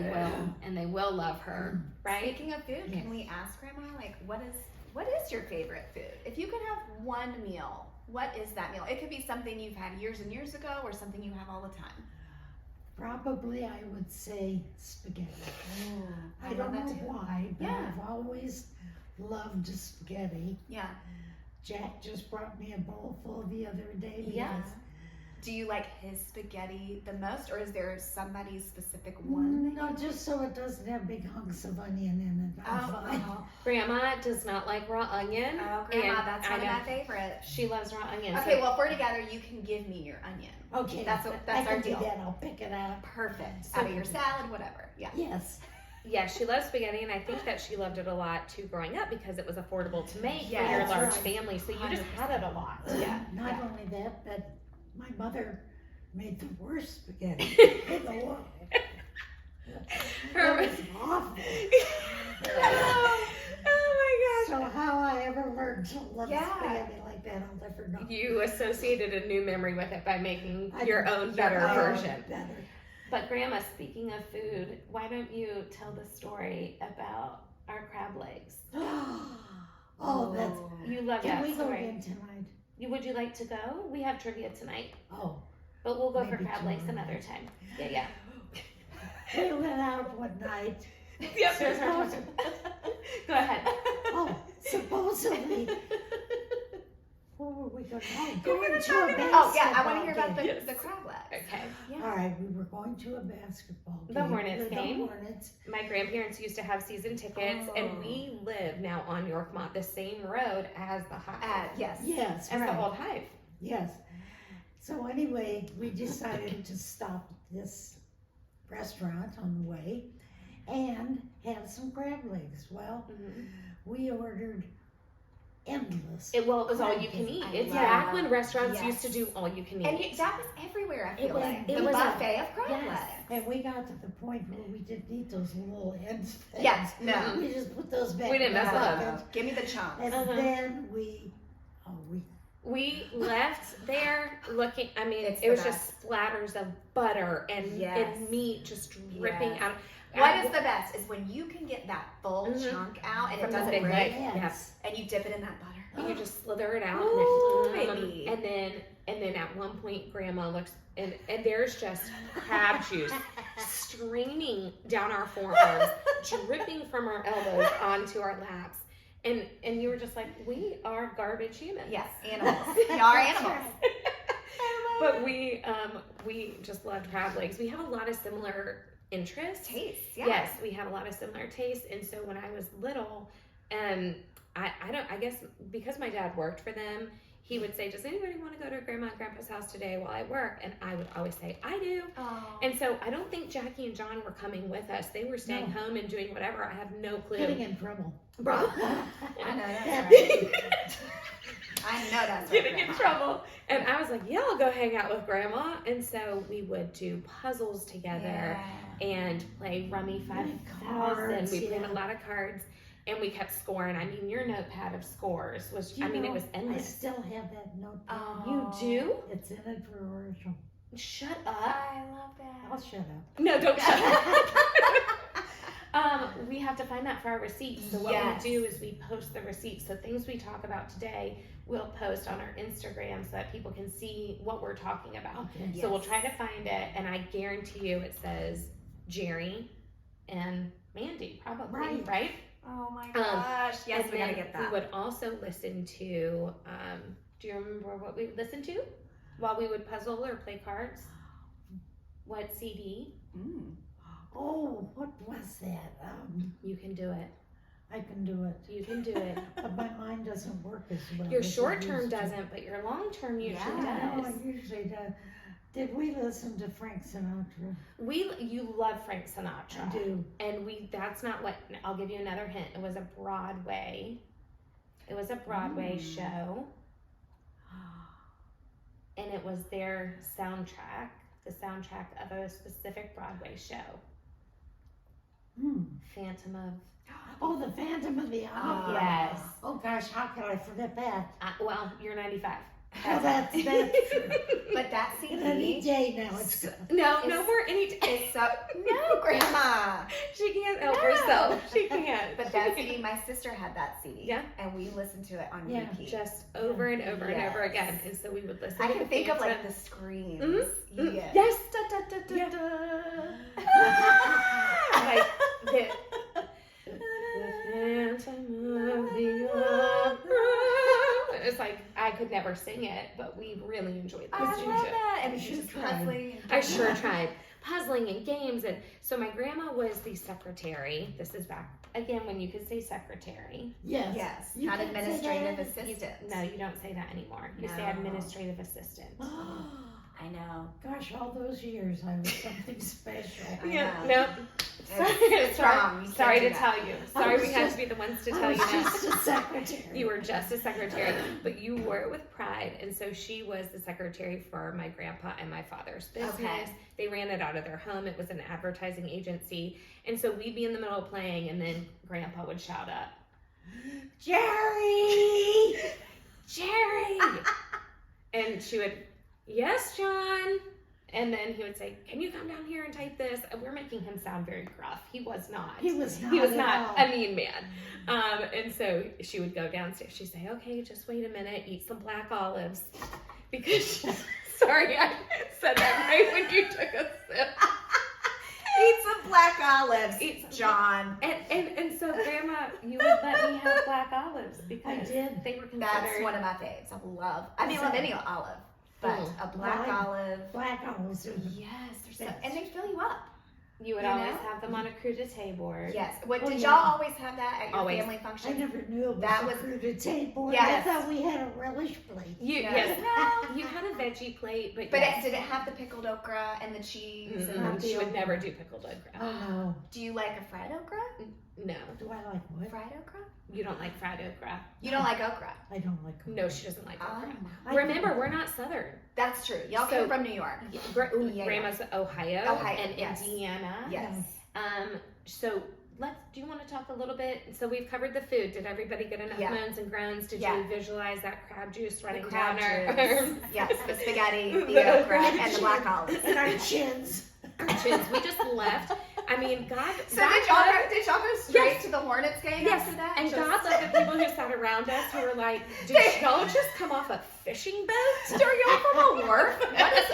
[SPEAKER 1] they will love her, right?
[SPEAKER 2] Speaking of food, can we ask Grandma, like, what is your favorite food? If you could have one meal, what is that meal? It could be something you've had years and years ago, or something you have all the time.
[SPEAKER 3] Probably I would say spaghetti. I
[SPEAKER 2] love
[SPEAKER 3] don't
[SPEAKER 2] that
[SPEAKER 3] know
[SPEAKER 2] too.
[SPEAKER 3] why, but
[SPEAKER 2] Yeah.
[SPEAKER 3] I've always loved spaghetti.
[SPEAKER 2] Yeah.
[SPEAKER 3] Jack just brought me a bowl full the other day.
[SPEAKER 2] Yeah.
[SPEAKER 3] because-
[SPEAKER 2] Do you like his spaghetti the most, or is there somebody's specific one?
[SPEAKER 3] No, just so it doesn't have big hunks of onion in it. I'm fine.
[SPEAKER 1] Grandma does not like raw onion.
[SPEAKER 2] Oh, Grandma,
[SPEAKER 1] and
[SPEAKER 2] that's
[SPEAKER 1] I
[SPEAKER 2] one of
[SPEAKER 1] know
[SPEAKER 2] my favorites.
[SPEAKER 1] She loves raw onion.
[SPEAKER 2] Okay,
[SPEAKER 1] so
[SPEAKER 2] well, if we're together, you can give me your onion.
[SPEAKER 3] Okay,
[SPEAKER 2] That's
[SPEAKER 3] I
[SPEAKER 2] our
[SPEAKER 3] can
[SPEAKER 2] deal.
[SPEAKER 3] do that. I'll pick it up.
[SPEAKER 2] Perfect.
[SPEAKER 1] So-
[SPEAKER 2] Out of your salad, whatever. Yeah.
[SPEAKER 3] Yes.
[SPEAKER 1] yeah, she loves spaghetti, and I think that she loved it a lot too growing up because it was affordable to make
[SPEAKER 2] Yeah,
[SPEAKER 1] for your
[SPEAKER 3] that's
[SPEAKER 1] large
[SPEAKER 3] right.
[SPEAKER 1] family. So you just had it a lot.
[SPEAKER 2] Yeah.
[SPEAKER 3] Not
[SPEAKER 2] Yeah.
[SPEAKER 3] only that, but my mother made the worst spaghetti in the world.
[SPEAKER 1] Her-
[SPEAKER 3] It was awful.
[SPEAKER 1] oh
[SPEAKER 3] So how I ever learned to love
[SPEAKER 2] Yeah.
[SPEAKER 3] spaghetti like that, I'll never know.
[SPEAKER 1] my gosh. You associated a new memory with it by making
[SPEAKER 3] I
[SPEAKER 1] your
[SPEAKER 3] did.
[SPEAKER 1] own better
[SPEAKER 3] Oh,
[SPEAKER 1] version.
[SPEAKER 3] better.
[SPEAKER 1] But Grandma, speaking of food, why don't you tell the story about our crab legs?
[SPEAKER 3] Oh, that's.
[SPEAKER 1] You love
[SPEAKER 3] Can
[SPEAKER 1] that
[SPEAKER 3] we go
[SPEAKER 1] story.
[SPEAKER 3] again tonight?
[SPEAKER 1] Would you like to go? We have trivia tonight,
[SPEAKER 3] Oh,
[SPEAKER 1] but we'll go for
[SPEAKER 3] Maybe
[SPEAKER 1] crab legs
[SPEAKER 3] tomorrow
[SPEAKER 1] another
[SPEAKER 3] night.
[SPEAKER 1] time. Yeah.
[SPEAKER 3] we went out one night.
[SPEAKER 1] Yep, there's our question. Go ahead.
[SPEAKER 3] Oh, supposedly. Where were we going? Oh,
[SPEAKER 1] You're
[SPEAKER 3] going
[SPEAKER 1] gonna
[SPEAKER 3] to
[SPEAKER 1] talk
[SPEAKER 3] a
[SPEAKER 1] about-
[SPEAKER 2] Oh, yeah, I want
[SPEAKER 3] basketball
[SPEAKER 2] to hear about
[SPEAKER 3] game.
[SPEAKER 2] the crab legs.
[SPEAKER 1] Okay.
[SPEAKER 2] Yeah.
[SPEAKER 3] All right, we were going to a basketball game.
[SPEAKER 1] The Hornets
[SPEAKER 3] The
[SPEAKER 1] game?
[SPEAKER 3] Hornets.
[SPEAKER 1] My grandparents used to have season tickets, and
[SPEAKER 2] Oh.
[SPEAKER 1] we live now on Yorkmont, the same road as the Hive,
[SPEAKER 2] Yes.
[SPEAKER 3] Yes,
[SPEAKER 1] as
[SPEAKER 3] right.
[SPEAKER 1] the old Hive.
[SPEAKER 3] Yes. So anyway, we decided to stop at this restaurant on the way and have some crab legs. Well,
[SPEAKER 1] Mhm.
[SPEAKER 3] we ordered endless.
[SPEAKER 1] It was all you can eat.
[SPEAKER 2] I
[SPEAKER 1] It's
[SPEAKER 2] love-
[SPEAKER 1] back when restaurants
[SPEAKER 2] yes.
[SPEAKER 1] used to do all you can eat.
[SPEAKER 2] And that was everywhere, I feel
[SPEAKER 3] was-
[SPEAKER 2] like.
[SPEAKER 3] it
[SPEAKER 2] The
[SPEAKER 3] was a-
[SPEAKER 2] buffet of crab
[SPEAKER 1] yes.
[SPEAKER 2] legs.
[SPEAKER 3] And we got to the point where we didn't eat those little ends.
[SPEAKER 2] Yes, no.
[SPEAKER 3] We just put those back.
[SPEAKER 1] We didn't
[SPEAKER 3] in
[SPEAKER 1] mess
[SPEAKER 3] the
[SPEAKER 1] up.
[SPEAKER 3] bucket.
[SPEAKER 2] Give me the chunks.
[SPEAKER 3] And then we
[SPEAKER 1] left there looking, I mean,
[SPEAKER 2] It's
[SPEAKER 1] it
[SPEAKER 2] the
[SPEAKER 1] was just splatters of butter and,
[SPEAKER 2] Yes.
[SPEAKER 1] and meat just dripping
[SPEAKER 2] Yes.
[SPEAKER 1] out.
[SPEAKER 2] What is the best is when you can get that full
[SPEAKER 1] Mhm.
[SPEAKER 2] chunk out and
[SPEAKER 1] From
[SPEAKER 2] it
[SPEAKER 1] the
[SPEAKER 2] doesn't
[SPEAKER 1] big
[SPEAKER 2] break,
[SPEAKER 1] leg.
[SPEAKER 3] yes.
[SPEAKER 2] and you dip it in that butter.
[SPEAKER 1] And you just slither it out,
[SPEAKER 2] Ooh,
[SPEAKER 1] and,
[SPEAKER 2] baby.
[SPEAKER 1] and then at one point, Grandma looks, and there's just crab juice streaming down our forearms, dripping from our elbows onto our laps, and you were just like, we are garbage humans.
[SPEAKER 2] Yes, animals. Y'all are animals.
[SPEAKER 1] But we just loved crab legs. We have a lot of similar interests.
[SPEAKER 2] Taste, yeah.
[SPEAKER 1] Yes, we have a lot of similar tastes, and so when I was little, I guess because my dad worked for them, he would say, does anybody want to go to Grandma and Grandpa's house today while I work? And I would always say, I do.
[SPEAKER 2] Oh.
[SPEAKER 1] And so I don't think Jackie and John were coming with us. They were staying home and doing whatever. I have no clue.
[SPEAKER 3] Getting in trouble.
[SPEAKER 1] Bro.
[SPEAKER 2] I know that's right. I know that's right.
[SPEAKER 1] Getting in trouble. And I was like, yeah, I'll go hang out with Grandma. And so we would do puzzles together and play Rummy 5000.
[SPEAKER 3] Cards,
[SPEAKER 1] We played
[SPEAKER 3] yeah.
[SPEAKER 1] a lot of cards. And we kept scoring. I mean, your notepad of scores was,
[SPEAKER 3] You
[SPEAKER 1] it
[SPEAKER 3] know,
[SPEAKER 1] was
[SPEAKER 3] I
[SPEAKER 1] endless.
[SPEAKER 3] still have that notebook.
[SPEAKER 2] Oh.
[SPEAKER 1] You do?
[SPEAKER 3] It's in a drawer.
[SPEAKER 1] Shut up.
[SPEAKER 2] I love that.
[SPEAKER 3] I'll shut up.
[SPEAKER 1] No, don't shut up. We have to find that for our receipts. So what
[SPEAKER 2] Yes.
[SPEAKER 1] we do is we post the receipts. So things we talk about today, we'll post on our Instagram so that people can see what we're talking about.
[SPEAKER 3] Okay.
[SPEAKER 1] So we'll try to find it, and I guarantee you it says Jerry and Mandy, probably, right?
[SPEAKER 2] Oh my gosh. Yes,
[SPEAKER 1] And
[SPEAKER 2] we gotta
[SPEAKER 1] then
[SPEAKER 2] get that.
[SPEAKER 1] We would also listen to, do you remember what we listened to while we would puzzle or play cards? What CD?
[SPEAKER 3] Oh, what was that?
[SPEAKER 1] You can do it.
[SPEAKER 3] I can do it.
[SPEAKER 1] You can do it.
[SPEAKER 3] But my mind doesn't work as well.
[SPEAKER 1] Your
[SPEAKER 3] as it
[SPEAKER 1] short term
[SPEAKER 3] used to.
[SPEAKER 1] doesn't, but your long term usually
[SPEAKER 2] Yeah.
[SPEAKER 3] No,
[SPEAKER 1] does.
[SPEAKER 3] it usually does. Did we listen to Frank Sinatra?
[SPEAKER 1] You love Frank Sinatra.
[SPEAKER 3] I do.
[SPEAKER 1] And that's not what, I'll give you another hint. It was a Broadway show. And it was their soundtrack, the soundtrack of a specific Broadway show. Phantom of,
[SPEAKER 3] Oh, the Phantom of the Opera.
[SPEAKER 1] yes.
[SPEAKER 3] Oh gosh, how could I forget that?
[SPEAKER 1] Well, you're 95.
[SPEAKER 3] Oh, that's true.
[SPEAKER 2] But that
[SPEAKER 3] And any
[SPEAKER 2] CD
[SPEAKER 3] day now it's good.
[SPEAKER 1] No
[SPEAKER 2] It's-
[SPEAKER 1] more any
[SPEAKER 2] is so. No, Grandma.
[SPEAKER 1] She can't help
[SPEAKER 2] No.
[SPEAKER 1] herself. She can't.
[SPEAKER 2] But that CD, my sister had that CD.
[SPEAKER 1] Yeah.
[SPEAKER 2] And we listened to it on
[SPEAKER 3] Yeah.
[SPEAKER 2] repeat.
[SPEAKER 1] Just over and over and over
[SPEAKER 2] Yes.
[SPEAKER 1] again. And so we would listen
[SPEAKER 2] I
[SPEAKER 1] to
[SPEAKER 2] can think of like
[SPEAKER 1] Phantom.
[SPEAKER 2] the screams.
[SPEAKER 1] Mhm.
[SPEAKER 2] Yes.
[SPEAKER 1] Yes.
[SPEAKER 2] Da, da, da, da,
[SPEAKER 1] Yeah.
[SPEAKER 2] da.
[SPEAKER 1] Like the Phantom of the Opera. It's like I could never sing it, but we really enjoyed
[SPEAKER 2] I
[SPEAKER 1] listening
[SPEAKER 2] love
[SPEAKER 1] to it.
[SPEAKER 2] that. And
[SPEAKER 3] You
[SPEAKER 2] she's
[SPEAKER 3] should
[SPEAKER 2] just
[SPEAKER 3] try.
[SPEAKER 2] puzzling.
[SPEAKER 1] I sure tried. Puzzling and games, and so my grandma was the secretary. This is back again when you could say secretary.
[SPEAKER 3] Yes.
[SPEAKER 2] Yes.
[SPEAKER 3] You
[SPEAKER 2] Not
[SPEAKER 3] can say
[SPEAKER 2] administrative
[SPEAKER 3] that.
[SPEAKER 2] assistant.
[SPEAKER 1] No, you don't say that anymore. You say
[SPEAKER 2] No.
[SPEAKER 1] administrative assistant.
[SPEAKER 2] I know.
[SPEAKER 3] Gosh, all those years I was something special.
[SPEAKER 2] I
[SPEAKER 1] Yeah,
[SPEAKER 2] know.
[SPEAKER 1] no.
[SPEAKER 2] It's wrong. You
[SPEAKER 1] Sorry to
[SPEAKER 2] can't do that.
[SPEAKER 1] tell you.
[SPEAKER 3] I
[SPEAKER 1] Sorry,
[SPEAKER 3] was
[SPEAKER 1] we had
[SPEAKER 3] just-
[SPEAKER 1] to be the ones to
[SPEAKER 3] I
[SPEAKER 1] tell
[SPEAKER 3] was
[SPEAKER 1] you that.
[SPEAKER 3] just a secretary.
[SPEAKER 1] You were just a secretary, but you wore it with pride. And so she was the secretary for my grandpa and my father's business.
[SPEAKER 2] Okay.
[SPEAKER 1] They ran it out of their home. It was an advertising agency. And so we'd be in the middle of playing, and then grandpa would shout up,
[SPEAKER 3] Jerry!
[SPEAKER 1] Jerry! And she would, yes, John. And then he would say, can you come down here and type this? And we're making him sound very gruff. He was not.
[SPEAKER 3] He was not.
[SPEAKER 1] He was
[SPEAKER 3] at
[SPEAKER 1] not
[SPEAKER 3] all.
[SPEAKER 1] a mean man. And so she would go downstairs. She'd say, okay, just wait a minute, eat some black olives. Because, sorry, I said that right when you took a sip.
[SPEAKER 2] Eat some black olives,
[SPEAKER 1] Eat some-
[SPEAKER 2] John.
[SPEAKER 1] And so, Grandma, you would let me have black olives because
[SPEAKER 3] I did.
[SPEAKER 1] they were considered.
[SPEAKER 2] That's one of my faves. I love. I mean,
[SPEAKER 3] Is
[SPEAKER 2] love
[SPEAKER 3] it?
[SPEAKER 2] any olive, but a black
[SPEAKER 3] Black-
[SPEAKER 2] olive.
[SPEAKER 3] Black olives are the
[SPEAKER 2] Yes, they're so,
[SPEAKER 3] best.
[SPEAKER 2] and they fill you up.
[SPEAKER 1] You would
[SPEAKER 2] You
[SPEAKER 1] always
[SPEAKER 2] know?
[SPEAKER 1] have them on a crudité board.
[SPEAKER 2] Yes. What
[SPEAKER 3] Oh,
[SPEAKER 2] did
[SPEAKER 3] yeah.
[SPEAKER 2] y'all always have that at your
[SPEAKER 1] Always.
[SPEAKER 2] family
[SPEAKER 3] I
[SPEAKER 2] function?
[SPEAKER 3] never knew it was
[SPEAKER 2] That
[SPEAKER 3] a
[SPEAKER 2] was-
[SPEAKER 3] crudité board.
[SPEAKER 2] Yes.
[SPEAKER 3] I thought we had a relish plate.
[SPEAKER 1] Yes.
[SPEAKER 2] No.
[SPEAKER 1] You had a veggie plate, but
[SPEAKER 2] But
[SPEAKER 1] yes.
[SPEAKER 2] did it have the pickled okra and the cheese?
[SPEAKER 1] Mm-mm.
[SPEAKER 2] And
[SPEAKER 3] Not
[SPEAKER 1] She
[SPEAKER 3] the
[SPEAKER 1] would
[SPEAKER 3] okra.
[SPEAKER 1] never do pickled okra.
[SPEAKER 3] Oh no.
[SPEAKER 2] do you like a fried okra?
[SPEAKER 1] No.
[SPEAKER 3] Do I like what?
[SPEAKER 2] Fried okra?
[SPEAKER 1] You don't like fried okra.
[SPEAKER 2] You don't like okra?
[SPEAKER 3] I don't like okra.
[SPEAKER 1] No, she doesn't like okra.
[SPEAKER 2] Oh,
[SPEAKER 1] Remember, we're not Southern.
[SPEAKER 2] that's true. Y'all
[SPEAKER 1] So-
[SPEAKER 2] came from New York.
[SPEAKER 1] Grandma's Ohio,
[SPEAKER 2] Ohio,
[SPEAKER 1] and
[SPEAKER 2] yes.
[SPEAKER 1] Indiana.
[SPEAKER 2] Yes.
[SPEAKER 1] So do you want to talk a little bit? So we've covered the food. Did everybody get enough
[SPEAKER 2] Yeah.
[SPEAKER 1] moans and groans? Did
[SPEAKER 2] Yeah.
[SPEAKER 1] you visualize that crab juice running
[SPEAKER 2] The
[SPEAKER 1] down
[SPEAKER 2] crab
[SPEAKER 1] our
[SPEAKER 2] juice.
[SPEAKER 1] arms?
[SPEAKER 2] Yes, the spaghetti, the
[SPEAKER 1] The
[SPEAKER 2] okra, and the black olives.
[SPEAKER 3] And our chins.
[SPEAKER 1] Our chins. We just left. I mean, God.
[SPEAKER 2] So
[SPEAKER 1] God
[SPEAKER 2] did y'all go straight
[SPEAKER 1] Yes.
[SPEAKER 2] to the Hornets game
[SPEAKER 1] Yes,
[SPEAKER 2] after that?
[SPEAKER 1] and
[SPEAKER 2] Just-
[SPEAKER 1] God loved the people who sat around us who were like, did y'all just come off a fishing boat?
[SPEAKER 2] Are y'all from a wharf? What is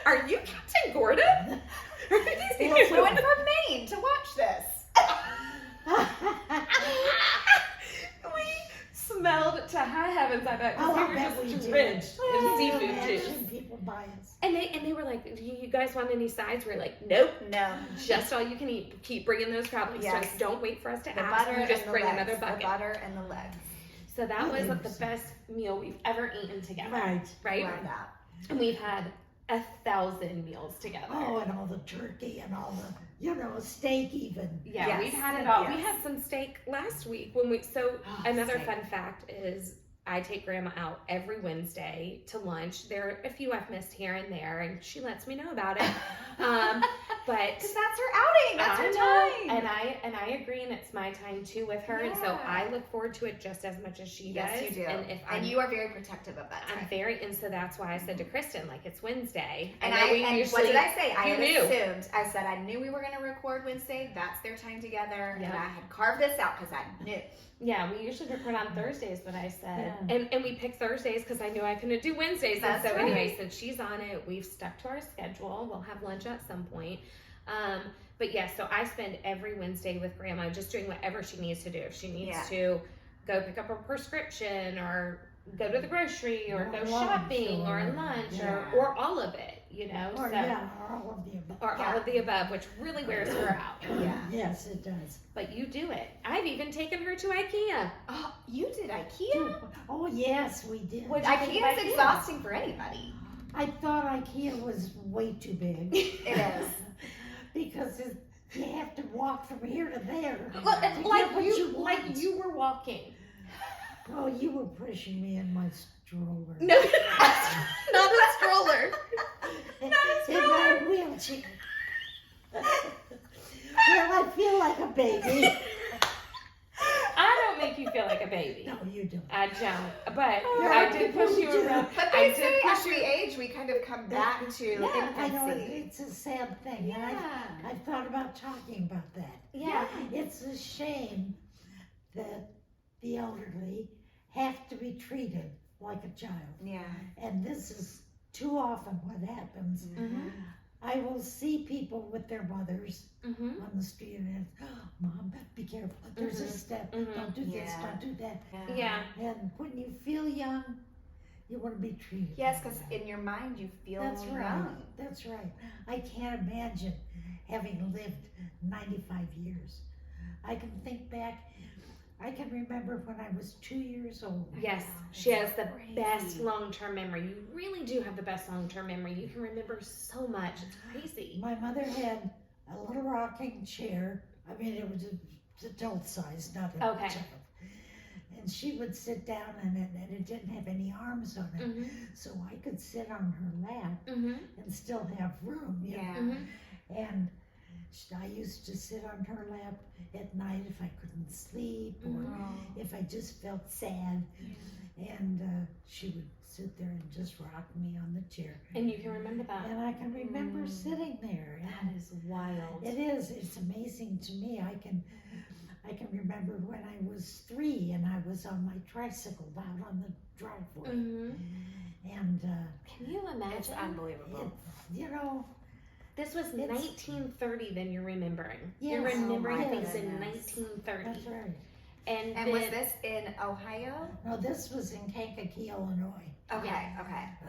[SPEAKER 1] Are you Captain Gordon?
[SPEAKER 2] These people flew in from Maine to watch this.
[SPEAKER 1] We smelled to high heavens, I bet, because
[SPEAKER 3] Oh, I
[SPEAKER 1] we were
[SPEAKER 3] bet we
[SPEAKER 1] just
[SPEAKER 3] did.
[SPEAKER 1] drenched in
[SPEAKER 3] Can you
[SPEAKER 1] seafood juice.
[SPEAKER 3] imagine people buy us?
[SPEAKER 1] And they were like, do you guys want any sides? We were like, nope,
[SPEAKER 2] No.
[SPEAKER 1] just all you can eat. Keep bringing those crab legs to
[SPEAKER 2] Yes.
[SPEAKER 1] us. Don't wait for us to
[SPEAKER 2] The
[SPEAKER 1] ask.
[SPEAKER 2] butter
[SPEAKER 1] You just
[SPEAKER 2] and the
[SPEAKER 1] bring
[SPEAKER 2] legs.
[SPEAKER 1] another bucket.
[SPEAKER 2] The butter and the legs.
[SPEAKER 1] So that was
[SPEAKER 3] Oh,
[SPEAKER 1] the best meal we've ever eaten together.
[SPEAKER 3] Right.
[SPEAKER 2] Love that.
[SPEAKER 1] And we've had 1,000 meals together.
[SPEAKER 3] Oh, and all the turkey and all the, steak even.
[SPEAKER 1] Yeah,
[SPEAKER 2] Yes.
[SPEAKER 1] we've had it all.
[SPEAKER 2] Yes.
[SPEAKER 1] We had some steak last week when we. So
[SPEAKER 2] Oh,
[SPEAKER 1] another
[SPEAKER 2] steak.
[SPEAKER 1] fun fact is I take Grandma out every Wednesday to lunch. There are a few I've missed here and there, and she lets me know about it. But
[SPEAKER 2] Because that's her outing. That's her time.
[SPEAKER 1] and I agree, and it's my time too with her, and so
[SPEAKER 2] Yeah.
[SPEAKER 1] I look forward to it just as much as she
[SPEAKER 2] Yes,
[SPEAKER 1] does.
[SPEAKER 2] you do.
[SPEAKER 1] And if
[SPEAKER 2] And you are very protective of that
[SPEAKER 1] I'm
[SPEAKER 2] time.
[SPEAKER 1] very, and so that's why I said to Kristen, like, it's Wednesday.
[SPEAKER 2] And
[SPEAKER 1] know we
[SPEAKER 2] what
[SPEAKER 1] usually-
[SPEAKER 2] did I say? I
[SPEAKER 1] you
[SPEAKER 2] had
[SPEAKER 1] knew.
[SPEAKER 2] assumed. I said I knew we were going to record Wednesday. That's their time together, and
[SPEAKER 1] Yeah.
[SPEAKER 2] I had carved this out because I knew.
[SPEAKER 1] Yeah, we usually record on Thursdays, but I said,
[SPEAKER 3] Yeah.
[SPEAKER 1] and we picked Thursdays because I knew I couldn't do Wednesdays.
[SPEAKER 2] That's
[SPEAKER 1] and so
[SPEAKER 2] right.
[SPEAKER 1] anyway, since she's on it, we've stuck to our schedule. We'll have lunch at some point. But yeah, so I spend every Wednesday with Grandma just doing whatever she needs to do. If she needs
[SPEAKER 2] Yeah.
[SPEAKER 1] to go pick up a prescription or go to the grocery or
[SPEAKER 3] Or
[SPEAKER 1] go
[SPEAKER 3] lunch
[SPEAKER 1] shopping or
[SPEAKER 3] or-
[SPEAKER 1] lunch
[SPEAKER 2] yeah.
[SPEAKER 1] or all of it,
[SPEAKER 3] Or, or all of the above.
[SPEAKER 1] or all of the above, which really wears her out.
[SPEAKER 2] Yeah.
[SPEAKER 3] Yes, it does.
[SPEAKER 1] But you do it. I've even taken her to IKEA.
[SPEAKER 2] Oh, you did IKEA?
[SPEAKER 3] Oh, yes, we did.
[SPEAKER 1] What'd you think
[SPEAKER 2] IKEA
[SPEAKER 1] of
[SPEAKER 2] is
[SPEAKER 1] IKEA?
[SPEAKER 2] exhausting for anybody.
[SPEAKER 3] I thought IKEA was way too big.
[SPEAKER 2] It is.
[SPEAKER 3] Because you have to walk from here to there.
[SPEAKER 1] Well,
[SPEAKER 3] to get
[SPEAKER 1] like
[SPEAKER 3] what
[SPEAKER 1] like
[SPEAKER 3] want.
[SPEAKER 1] you were walking.
[SPEAKER 3] Oh, you were pushing me in my stroller.
[SPEAKER 1] No, not a stroller.
[SPEAKER 3] In my wheelchair. Well, I feel like a baby.
[SPEAKER 1] I don't make you feel like a baby.
[SPEAKER 3] No, you don't.
[SPEAKER 1] I don't. But
[SPEAKER 3] There
[SPEAKER 1] I
[SPEAKER 3] are
[SPEAKER 1] did
[SPEAKER 3] people
[SPEAKER 1] push
[SPEAKER 3] who
[SPEAKER 1] you
[SPEAKER 3] do.
[SPEAKER 1] around.
[SPEAKER 2] But
[SPEAKER 1] I
[SPEAKER 2] they
[SPEAKER 1] did
[SPEAKER 2] say
[SPEAKER 1] push
[SPEAKER 2] as
[SPEAKER 1] you.
[SPEAKER 2] we age, we kind of come back to
[SPEAKER 3] Yeah, I know
[SPEAKER 2] infancy.
[SPEAKER 3] it's a sad thing. And
[SPEAKER 2] Yeah.
[SPEAKER 3] I've thought about talking about that.
[SPEAKER 1] Yeah.
[SPEAKER 3] It's a shame that the elderly have to be treated like a child.
[SPEAKER 2] Yeah.
[SPEAKER 3] And this is too often what happens.
[SPEAKER 1] Mhm.
[SPEAKER 3] I will see people with their mothers
[SPEAKER 1] Mhm.
[SPEAKER 3] on the street and, oh, Mom, be careful. There's a step.
[SPEAKER 1] Mhm.
[SPEAKER 3] Don't do this.
[SPEAKER 2] Yeah.
[SPEAKER 3] Don't do that.
[SPEAKER 1] Yeah.
[SPEAKER 3] And when you feel young, you want to be treated.
[SPEAKER 2] Yes,
[SPEAKER 3] like
[SPEAKER 2] because
[SPEAKER 3] that.
[SPEAKER 2] in your mind you feel
[SPEAKER 3] That's right.
[SPEAKER 2] young.
[SPEAKER 3] That's right. I can't imagine having lived 95 years. I can think back. I can remember when I was 2 years old.
[SPEAKER 1] Yes,
[SPEAKER 2] It's
[SPEAKER 1] she has the
[SPEAKER 2] crazy.
[SPEAKER 1] best long-term memory. You really do have the best long-term memory. You can remember so much. It's crazy.
[SPEAKER 3] My mother had a little rocking chair. I mean, it was adult size, not a
[SPEAKER 1] Okay.
[SPEAKER 3] child. And she would sit down in it, and it didn't have any arms on it.
[SPEAKER 1] Mhm.
[SPEAKER 3] So I could sit on her lap
[SPEAKER 1] Mhm.
[SPEAKER 3] and still have room. You know?
[SPEAKER 2] Yeah.
[SPEAKER 1] Mhm.
[SPEAKER 3] And I used to sit on her lap at night if I couldn't sleep or
[SPEAKER 2] Mm-hmm.
[SPEAKER 3] if I just felt sad. And she would sit there and just rock me on the chair.
[SPEAKER 1] And you can remember that.
[SPEAKER 3] And I can remember
[SPEAKER 2] Mm.
[SPEAKER 3] sitting there.
[SPEAKER 1] That
[SPEAKER 3] And
[SPEAKER 1] is wild.
[SPEAKER 3] it is. It's amazing to me. I can remember when I was 3 and I was on my tricycle down on the driveway.
[SPEAKER 1] Mhm.
[SPEAKER 3] And
[SPEAKER 1] Can you
[SPEAKER 2] It's
[SPEAKER 1] imagine?
[SPEAKER 2] unbelievable.
[SPEAKER 3] you know,
[SPEAKER 1] This was
[SPEAKER 3] It's-
[SPEAKER 1] 1930 then you're remembering.
[SPEAKER 3] Yes.
[SPEAKER 1] You're remembering
[SPEAKER 2] Oh my
[SPEAKER 1] things in
[SPEAKER 2] goodness.
[SPEAKER 1] 1930.
[SPEAKER 3] that's right.
[SPEAKER 1] And
[SPEAKER 2] And was
[SPEAKER 1] then-
[SPEAKER 2] this in Ohio?
[SPEAKER 3] No, this was in Kankakee, Illinois.
[SPEAKER 2] Okay,
[SPEAKER 1] Yeah.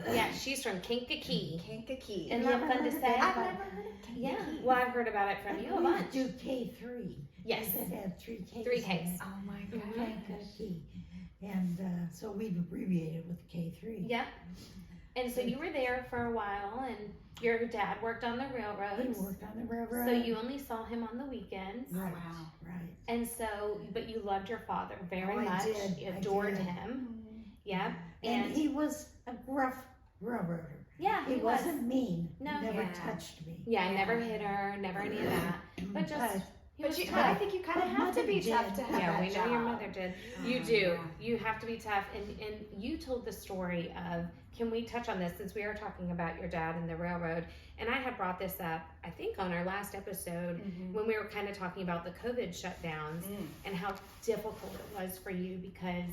[SPEAKER 2] okay.
[SPEAKER 1] yeah, she's from Kankakee.
[SPEAKER 2] Kankakee.
[SPEAKER 1] Isn't
[SPEAKER 3] You
[SPEAKER 1] that
[SPEAKER 3] ever
[SPEAKER 1] fun to
[SPEAKER 3] heard of
[SPEAKER 1] say?
[SPEAKER 2] I've
[SPEAKER 3] that?
[SPEAKER 2] never heard of Kankakee.
[SPEAKER 1] Yeah. Well, I've heard about it from you a
[SPEAKER 3] We
[SPEAKER 1] bunch.
[SPEAKER 3] do K3.
[SPEAKER 1] Yes.
[SPEAKER 3] It had 3 Ks.
[SPEAKER 1] 3
[SPEAKER 3] in
[SPEAKER 1] Ks.
[SPEAKER 3] it.
[SPEAKER 2] Oh my
[SPEAKER 1] Mhm.
[SPEAKER 2] gosh.
[SPEAKER 3] Kankakee. And so we abbreviated with K3.
[SPEAKER 1] Yeah. And so you were there for a while, and your dad worked on the
[SPEAKER 3] He
[SPEAKER 1] railroads.
[SPEAKER 3] worked on the railroad.
[SPEAKER 1] So you only saw him on the weekends.
[SPEAKER 3] Right,
[SPEAKER 2] Wow.
[SPEAKER 3] right.
[SPEAKER 1] And so, but you loved your father very
[SPEAKER 3] Oh, I
[SPEAKER 1] much.
[SPEAKER 3] did,
[SPEAKER 1] You
[SPEAKER 3] I
[SPEAKER 1] adored
[SPEAKER 3] did.
[SPEAKER 1] him. Yeah.
[SPEAKER 3] And he was a gruff railroader.
[SPEAKER 1] Yeah,
[SPEAKER 3] He wasn't mean.
[SPEAKER 1] No.
[SPEAKER 3] He never
[SPEAKER 2] Yeah.
[SPEAKER 3] touched me.
[SPEAKER 1] Yeah, never hit her, never any of that. But just, he was
[SPEAKER 2] But
[SPEAKER 1] tough.
[SPEAKER 2] I think you kind of
[SPEAKER 3] But
[SPEAKER 2] have to be
[SPEAKER 3] Mother
[SPEAKER 2] tough
[SPEAKER 3] did.
[SPEAKER 2] to have
[SPEAKER 1] Yeah,
[SPEAKER 2] that
[SPEAKER 1] we know
[SPEAKER 2] job.
[SPEAKER 1] your mother did. You
[SPEAKER 2] Oh,
[SPEAKER 1] do.
[SPEAKER 2] yeah.
[SPEAKER 1] You have to be tough. And you told the story of, can we touch on this since we are talking about your dad and the railroad? And I had brought this up, I think on our last episode, when we were kind of talking about the COVID shutdowns and how difficult it was for you because,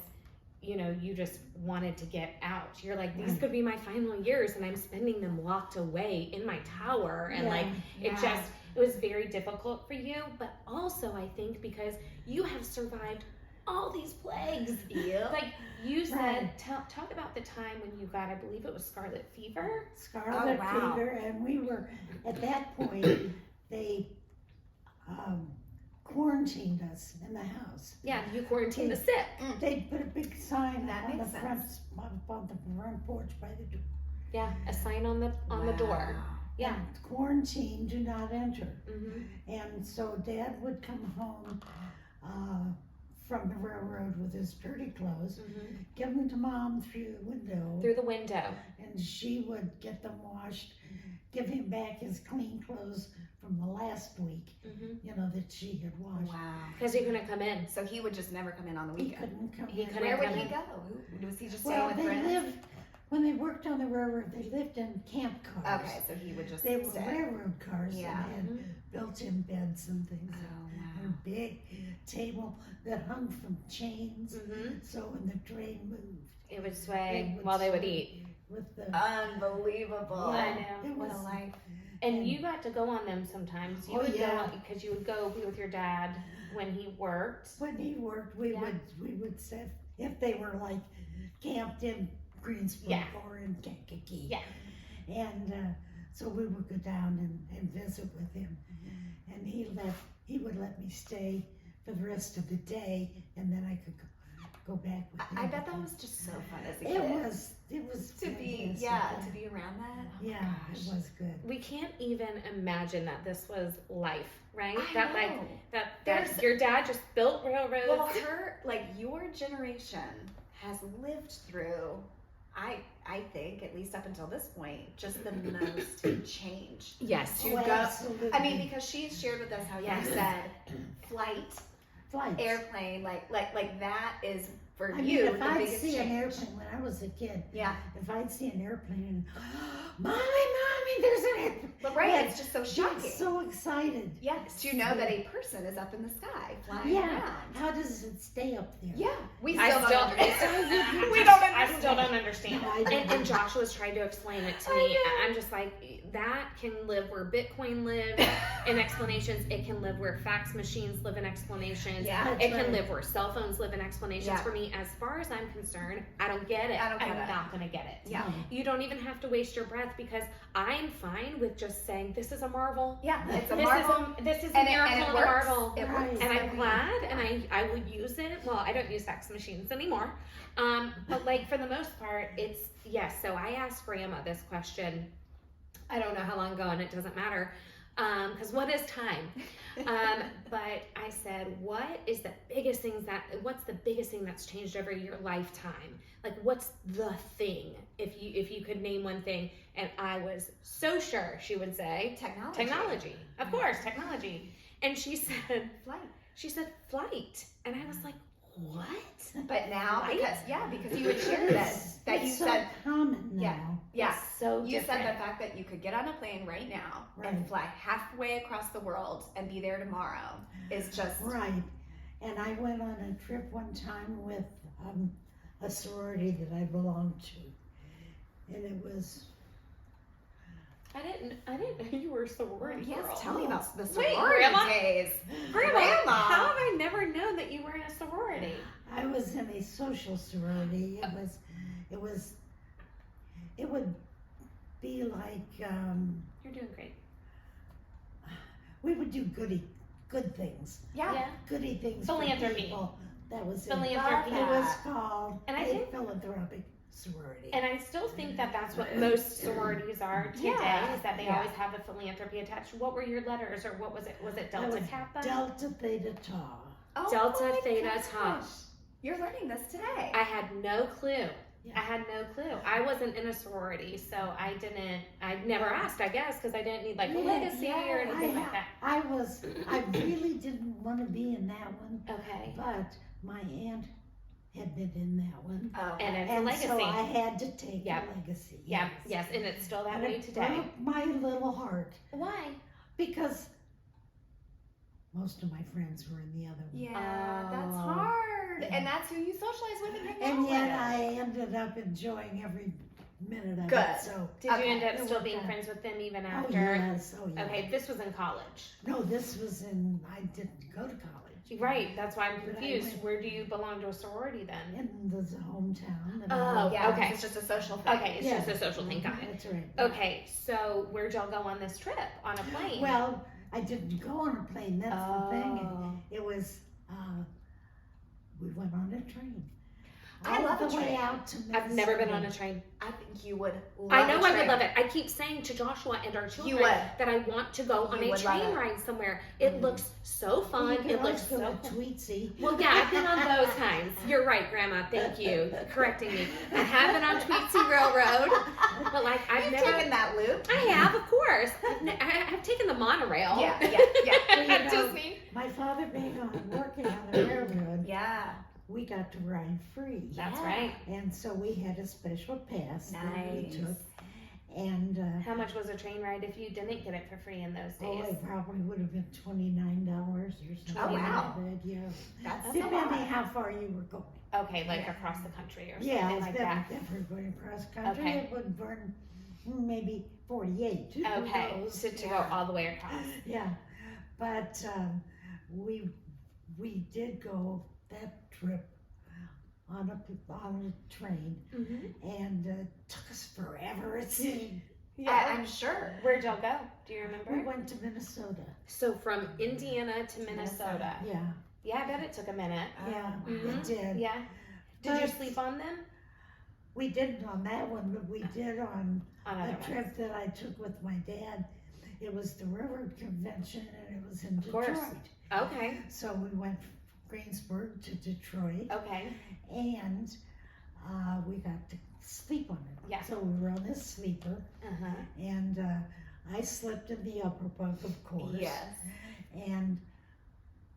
[SPEAKER 1] you know, you just wanted to get out. You're like, these could be my final years and I'm spending them locked away in my tower. And like, it was very difficult for you. But also I think because you have survived all these plagues. Like you said,
[SPEAKER 3] Right.
[SPEAKER 1] talk about the time when you got, I believe it was scarlet fever.
[SPEAKER 3] Scarlet
[SPEAKER 2] wow.
[SPEAKER 3] fever, and we were, at that point, they quarantined us in the house.
[SPEAKER 1] Yeah, you quarantined the sick.
[SPEAKER 3] They put a big sign
[SPEAKER 2] That
[SPEAKER 3] up on the
[SPEAKER 2] makes
[SPEAKER 3] front,
[SPEAKER 2] sense.
[SPEAKER 3] on the front porch by the door.
[SPEAKER 1] Yeah, a sign on the door. Yeah.
[SPEAKER 3] And quarantine, do not enter.
[SPEAKER 1] Mm-hmm.
[SPEAKER 3] And so Dad would come home from the railroad with his dirty clothes,
[SPEAKER 1] Mm-hmm.
[SPEAKER 3] give them to Mom through the window,
[SPEAKER 1] Through the window.
[SPEAKER 3] and she would get them washed, give him back his clean clothes from the last week,
[SPEAKER 1] Mm-hmm.
[SPEAKER 3] you know, that she had washed.
[SPEAKER 2] Wow.
[SPEAKER 1] Because he couldn't come in.
[SPEAKER 2] So he would just never come in on the
[SPEAKER 3] He
[SPEAKER 2] weekend.
[SPEAKER 3] couldn't come
[SPEAKER 1] He
[SPEAKER 3] in.
[SPEAKER 1] couldn't
[SPEAKER 2] Where would
[SPEAKER 1] come
[SPEAKER 2] he
[SPEAKER 1] in.
[SPEAKER 2] go? Was he just staying
[SPEAKER 3] Well,
[SPEAKER 2] with
[SPEAKER 3] they
[SPEAKER 2] friends?
[SPEAKER 3] lived, when they worked on the railroad, they lived in camp cars.
[SPEAKER 2] Okay, so he would just
[SPEAKER 3] They were
[SPEAKER 2] stay.
[SPEAKER 3] railroad cars
[SPEAKER 2] Yeah.
[SPEAKER 3] that had
[SPEAKER 1] Mhm.
[SPEAKER 3] built-in beds and things.
[SPEAKER 2] Oh,
[SPEAKER 3] And a big table that hung from chains,
[SPEAKER 1] Mm-hmm.
[SPEAKER 3] so when the train moved
[SPEAKER 1] It would sway
[SPEAKER 3] It would
[SPEAKER 1] while they would
[SPEAKER 3] sway.
[SPEAKER 1] eat.
[SPEAKER 3] with the.
[SPEAKER 2] Unbelievable.
[SPEAKER 1] I know.
[SPEAKER 3] It
[SPEAKER 2] What
[SPEAKER 3] was,
[SPEAKER 2] a life.
[SPEAKER 1] And you got to go on them sometimes. You
[SPEAKER 3] Oh,
[SPEAKER 1] would
[SPEAKER 3] yeah.
[SPEAKER 1] go because you would go be with your dad when he worked.
[SPEAKER 3] when he worked, we
[SPEAKER 1] Yeah.
[SPEAKER 3] would set, if they were like camped in Greensburg
[SPEAKER 1] Yeah.
[SPEAKER 3] or in Kankakee.
[SPEAKER 1] Yeah.
[SPEAKER 3] And so we would go down and visit with him. And he would let me stay for the rest of the day, and then I could go back with him.
[SPEAKER 2] I bet that was just so fun as a kid.
[SPEAKER 3] It was
[SPEAKER 2] to be,
[SPEAKER 3] fantastic.
[SPEAKER 2] to be around that. Oh,
[SPEAKER 3] Yeah,
[SPEAKER 2] gosh.
[SPEAKER 3] it was good.
[SPEAKER 1] We can't even imagine that this was life, right?
[SPEAKER 2] I
[SPEAKER 1] that
[SPEAKER 2] know.
[SPEAKER 1] like that
[SPEAKER 2] There's-
[SPEAKER 1] your dad just built railroads.
[SPEAKER 2] Well, your generation has lived through, I think, at least up until this point, just the most change.
[SPEAKER 1] yes.
[SPEAKER 2] To
[SPEAKER 3] Oh,
[SPEAKER 2] go-
[SPEAKER 3] absolutely.
[SPEAKER 2] I mean, because she shared with us how
[SPEAKER 1] Yes.
[SPEAKER 2] you said flight,
[SPEAKER 3] Flights.
[SPEAKER 2] airplane, like that is for
[SPEAKER 3] I
[SPEAKER 2] you
[SPEAKER 3] mean, if
[SPEAKER 2] the
[SPEAKER 3] I'd
[SPEAKER 2] biggest
[SPEAKER 3] see an
[SPEAKER 2] change.
[SPEAKER 3] airplane when I was a kid,
[SPEAKER 2] Yeah,
[SPEAKER 3] if I'd see an airplane, mommy, there's an airplane.
[SPEAKER 2] but right,
[SPEAKER 3] Yeah,
[SPEAKER 2] it's just so
[SPEAKER 3] She's
[SPEAKER 2] shocking.
[SPEAKER 3] so excited.
[SPEAKER 2] Yes, to know that a person is up in the sky flying
[SPEAKER 3] Yeah.
[SPEAKER 2] around.
[SPEAKER 3] How does it stay up there?
[SPEAKER 2] Yeah, we
[SPEAKER 1] I
[SPEAKER 2] still
[SPEAKER 1] still,
[SPEAKER 2] don't understand.
[SPEAKER 1] we
[SPEAKER 2] We
[SPEAKER 1] don't
[SPEAKER 2] don't
[SPEAKER 1] I still don't understand.
[SPEAKER 3] No, I don't.
[SPEAKER 1] And Joshua's tried to explain it to
[SPEAKER 2] I
[SPEAKER 1] me.
[SPEAKER 2] know.
[SPEAKER 1] I'm just like, that can live where Bitcoin lives in explanations. It can live where fax machines live in explanations.
[SPEAKER 2] Yeah,
[SPEAKER 3] That's
[SPEAKER 1] It can
[SPEAKER 3] right.
[SPEAKER 1] live where cell phones live in explanations.
[SPEAKER 2] Yeah.
[SPEAKER 1] For me, as far as I'm concerned, I don't get it.
[SPEAKER 2] I don't get
[SPEAKER 1] I'm
[SPEAKER 2] it.
[SPEAKER 1] not going to get it.
[SPEAKER 2] Yeah.
[SPEAKER 3] No.
[SPEAKER 1] You don't even have to waste your breath because I'm fine with just saying, this is a marvel.
[SPEAKER 2] Yeah, it's a
[SPEAKER 1] This
[SPEAKER 2] marvel.
[SPEAKER 1] this is a
[SPEAKER 2] And
[SPEAKER 1] miracle
[SPEAKER 2] it
[SPEAKER 1] and a
[SPEAKER 2] works.
[SPEAKER 1] marvel.
[SPEAKER 2] It
[SPEAKER 3] Right.
[SPEAKER 2] works.
[SPEAKER 1] And I'm
[SPEAKER 2] Like,
[SPEAKER 1] glad, and I would use it. Well, I don't use fax machines anymore. But like for the most part, it's yes. So I asked Grandma this question. I don't know how long ago, and it doesn't matter, because what is time? But I said, what's the biggest thing that's changed over your lifetime? Like, what's the thing? If you could name one thing, and I was so sure she would say technology. Of course, technology. And she said flight. And I was like, what?
[SPEAKER 2] But now,
[SPEAKER 1] Flight?
[SPEAKER 2] because you had shared this, that you
[SPEAKER 3] It's so
[SPEAKER 2] said,
[SPEAKER 3] common
[SPEAKER 2] Yeah.
[SPEAKER 3] now.
[SPEAKER 2] yeah,
[SPEAKER 1] It's so
[SPEAKER 2] you
[SPEAKER 1] different.
[SPEAKER 2] said the fact that you could get on a plane right now and
[SPEAKER 3] Right.
[SPEAKER 2] fly halfway across the world and be there tomorrow is just,
[SPEAKER 3] Right. And I went on a trip one time with a sorority that I belonged to. And it was,
[SPEAKER 1] I didn't know you were a sorority girl.
[SPEAKER 2] yes, tell me about the
[SPEAKER 1] Wait,
[SPEAKER 2] sorority
[SPEAKER 1] Grandma?
[SPEAKER 2] days.
[SPEAKER 1] Grandma, how have I never known that you were in a sorority?
[SPEAKER 3] I was in a social sorority. It would be like,
[SPEAKER 1] You're doing great.
[SPEAKER 3] we would do good things.
[SPEAKER 2] Yeah.
[SPEAKER 3] Goody things for
[SPEAKER 1] Philanthropy.
[SPEAKER 3] people. That was it.
[SPEAKER 1] Philanthropy.
[SPEAKER 3] It was called
[SPEAKER 1] And I
[SPEAKER 3] a
[SPEAKER 1] think-
[SPEAKER 3] philanthropic sorority.
[SPEAKER 1] And I still think that that's what most sororities are today,
[SPEAKER 2] Yeah.
[SPEAKER 1] is that they
[SPEAKER 2] Yeah.
[SPEAKER 1] always have a philanthropy attached. What were your letters, or what was it? Was it
[SPEAKER 3] I
[SPEAKER 1] Delta
[SPEAKER 3] was
[SPEAKER 1] Kappa?
[SPEAKER 3] Delta Theta Tau.
[SPEAKER 2] Oh
[SPEAKER 1] Delta
[SPEAKER 2] my
[SPEAKER 1] Theta
[SPEAKER 2] gosh.
[SPEAKER 1] Tau.
[SPEAKER 2] You're learning this today.
[SPEAKER 1] I had no clue.
[SPEAKER 3] Yeah.
[SPEAKER 1] I had no clue. I wasn't in a sorority, so I never asked, I guess, because I didn't need like a
[SPEAKER 3] Yeah,
[SPEAKER 1] legacy or anything like that.
[SPEAKER 3] I really didn't want to be in that one,
[SPEAKER 1] Okay.
[SPEAKER 3] but my aunt had been in that one.
[SPEAKER 2] Oh.
[SPEAKER 1] And it's a
[SPEAKER 3] And
[SPEAKER 1] legacy.
[SPEAKER 3] so I had to take
[SPEAKER 1] Yep.
[SPEAKER 3] a legacy.
[SPEAKER 1] Yeah, yes, and it's still that
[SPEAKER 3] And
[SPEAKER 1] way
[SPEAKER 3] it
[SPEAKER 1] today.
[SPEAKER 3] broke my little heart
[SPEAKER 1] Why?
[SPEAKER 3] because most of my friends were in the other one.
[SPEAKER 2] Yeah, that's
[SPEAKER 1] Oh.
[SPEAKER 2] hard.
[SPEAKER 3] Yeah.
[SPEAKER 2] And that's who you socialize with and hang out
[SPEAKER 3] And
[SPEAKER 2] with.
[SPEAKER 3] yet I ended up enjoying every minute of
[SPEAKER 2] Good.
[SPEAKER 3] it. So,
[SPEAKER 1] Did
[SPEAKER 2] Okay.
[SPEAKER 1] you end up
[SPEAKER 3] It
[SPEAKER 1] still
[SPEAKER 3] worked
[SPEAKER 1] being
[SPEAKER 3] out.
[SPEAKER 1] friends with them even
[SPEAKER 3] oh
[SPEAKER 1] after?
[SPEAKER 3] yes, oh yeah.
[SPEAKER 1] Okay, this was in college.
[SPEAKER 3] No, this was I didn't go to college.
[SPEAKER 1] Right, that's why I'm
[SPEAKER 3] But I
[SPEAKER 1] confused.
[SPEAKER 3] went-
[SPEAKER 1] Where do you belong to a sorority then?
[SPEAKER 3] In the hometown. And
[SPEAKER 1] Oh,
[SPEAKER 2] Yeah,
[SPEAKER 1] okay.
[SPEAKER 2] It's just a social thing.
[SPEAKER 1] Okay, it's
[SPEAKER 3] Yeah.
[SPEAKER 1] just a social thing, got it.
[SPEAKER 3] That's right.
[SPEAKER 1] Okay, so where'd y'all go on this trip? On a plane?
[SPEAKER 3] Well, I didn't go on a plane. That's the thing.
[SPEAKER 1] Oh.
[SPEAKER 3] It was. We went on a train.
[SPEAKER 2] I love
[SPEAKER 3] all
[SPEAKER 2] a
[SPEAKER 3] the way
[SPEAKER 2] train.
[SPEAKER 3] out to Minnesota.
[SPEAKER 1] I've never been on a train.
[SPEAKER 2] I think you would love
[SPEAKER 1] I know
[SPEAKER 2] a
[SPEAKER 1] I would
[SPEAKER 2] train.
[SPEAKER 1] love it. I keep saying to Joshua and our children
[SPEAKER 2] You would.
[SPEAKER 1] that I want to go on
[SPEAKER 2] You
[SPEAKER 1] a
[SPEAKER 2] would love
[SPEAKER 1] train
[SPEAKER 2] it.
[SPEAKER 1] ride somewhere. It looks so
[SPEAKER 3] You
[SPEAKER 1] fun.
[SPEAKER 3] can
[SPEAKER 1] It looks
[SPEAKER 3] always go
[SPEAKER 1] so
[SPEAKER 3] to
[SPEAKER 1] cool.
[SPEAKER 3] Tweetsy.
[SPEAKER 1] Well, yeah, I've been on those times. You're right, Grandma. Thank you for correcting me. I have been on Tweetsy Railroad, but like I've
[SPEAKER 2] You've
[SPEAKER 1] never.
[SPEAKER 2] taken that loop.
[SPEAKER 1] I have, of course. I've taken the monorail.
[SPEAKER 2] Yeah.
[SPEAKER 3] Well, you know,
[SPEAKER 1] Just me.
[SPEAKER 3] My father being working on the railroad,
[SPEAKER 2] Yeah.
[SPEAKER 3] we got to ride free.
[SPEAKER 1] That's
[SPEAKER 2] Yeah.
[SPEAKER 1] right.
[SPEAKER 3] And so we had a special pass that we
[SPEAKER 2] Nice.
[SPEAKER 3] took. And
[SPEAKER 1] How much was a train ride if you didn't get it for free in those days?
[SPEAKER 3] it probably would have been $29 or something.
[SPEAKER 2] Oh, wow.
[SPEAKER 3] like that, yeah.
[SPEAKER 2] That's a
[SPEAKER 3] Depending
[SPEAKER 2] lot.
[SPEAKER 3] how far you were going.
[SPEAKER 1] Okay, like
[SPEAKER 2] Yeah.
[SPEAKER 1] across the country or
[SPEAKER 3] Yeah,
[SPEAKER 1] something
[SPEAKER 3] if
[SPEAKER 1] like
[SPEAKER 3] they
[SPEAKER 1] that.
[SPEAKER 3] were going across country,
[SPEAKER 1] Okay.
[SPEAKER 3] it would burn maybe 48. Who
[SPEAKER 1] Okay,
[SPEAKER 3] knows?
[SPEAKER 1] to go
[SPEAKER 2] Yeah.
[SPEAKER 1] all the way across.
[SPEAKER 3] Yeah, but we did go that trip on a train,
[SPEAKER 1] Mm-hmm.
[SPEAKER 3] and it took us forever. It seemed.
[SPEAKER 2] I'm sure.
[SPEAKER 1] Where'd y'all go? Do you remember?
[SPEAKER 3] We went to Minnesota.
[SPEAKER 1] So from Indiana to Minnesota.
[SPEAKER 3] Yeah,
[SPEAKER 1] Yeah, I bet it took a minute.
[SPEAKER 3] yeah,
[SPEAKER 1] Mhm.
[SPEAKER 3] it did.
[SPEAKER 1] Yeah. Did you
[SPEAKER 3] But
[SPEAKER 1] sleep on them?
[SPEAKER 3] We didn't on that one, but we did on
[SPEAKER 1] On
[SPEAKER 3] a
[SPEAKER 1] other ones.
[SPEAKER 3] trip that I took with my dad. It was the Railroad Convention, and it was in
[SPEAKER 1] Of course.
[SPEAKER 3] Detroit.
[SPEAKER 1] Okay.
[SPEAKER 3] So we went from Greensburg to Detroit,
[SPEAKER 1] Okay.
[SPEAKER 3] and we got to sleep on it.
[SPEAKER 1] Yeah.
[SPEAKER 3] So we were on this sleeper,
[SPEAKER 1] Uh-huh.
[SPEAKER 3] and I slept in the upper bunk, of course.
[SPEAKER 2] Yes.
[SPEAKER 3] And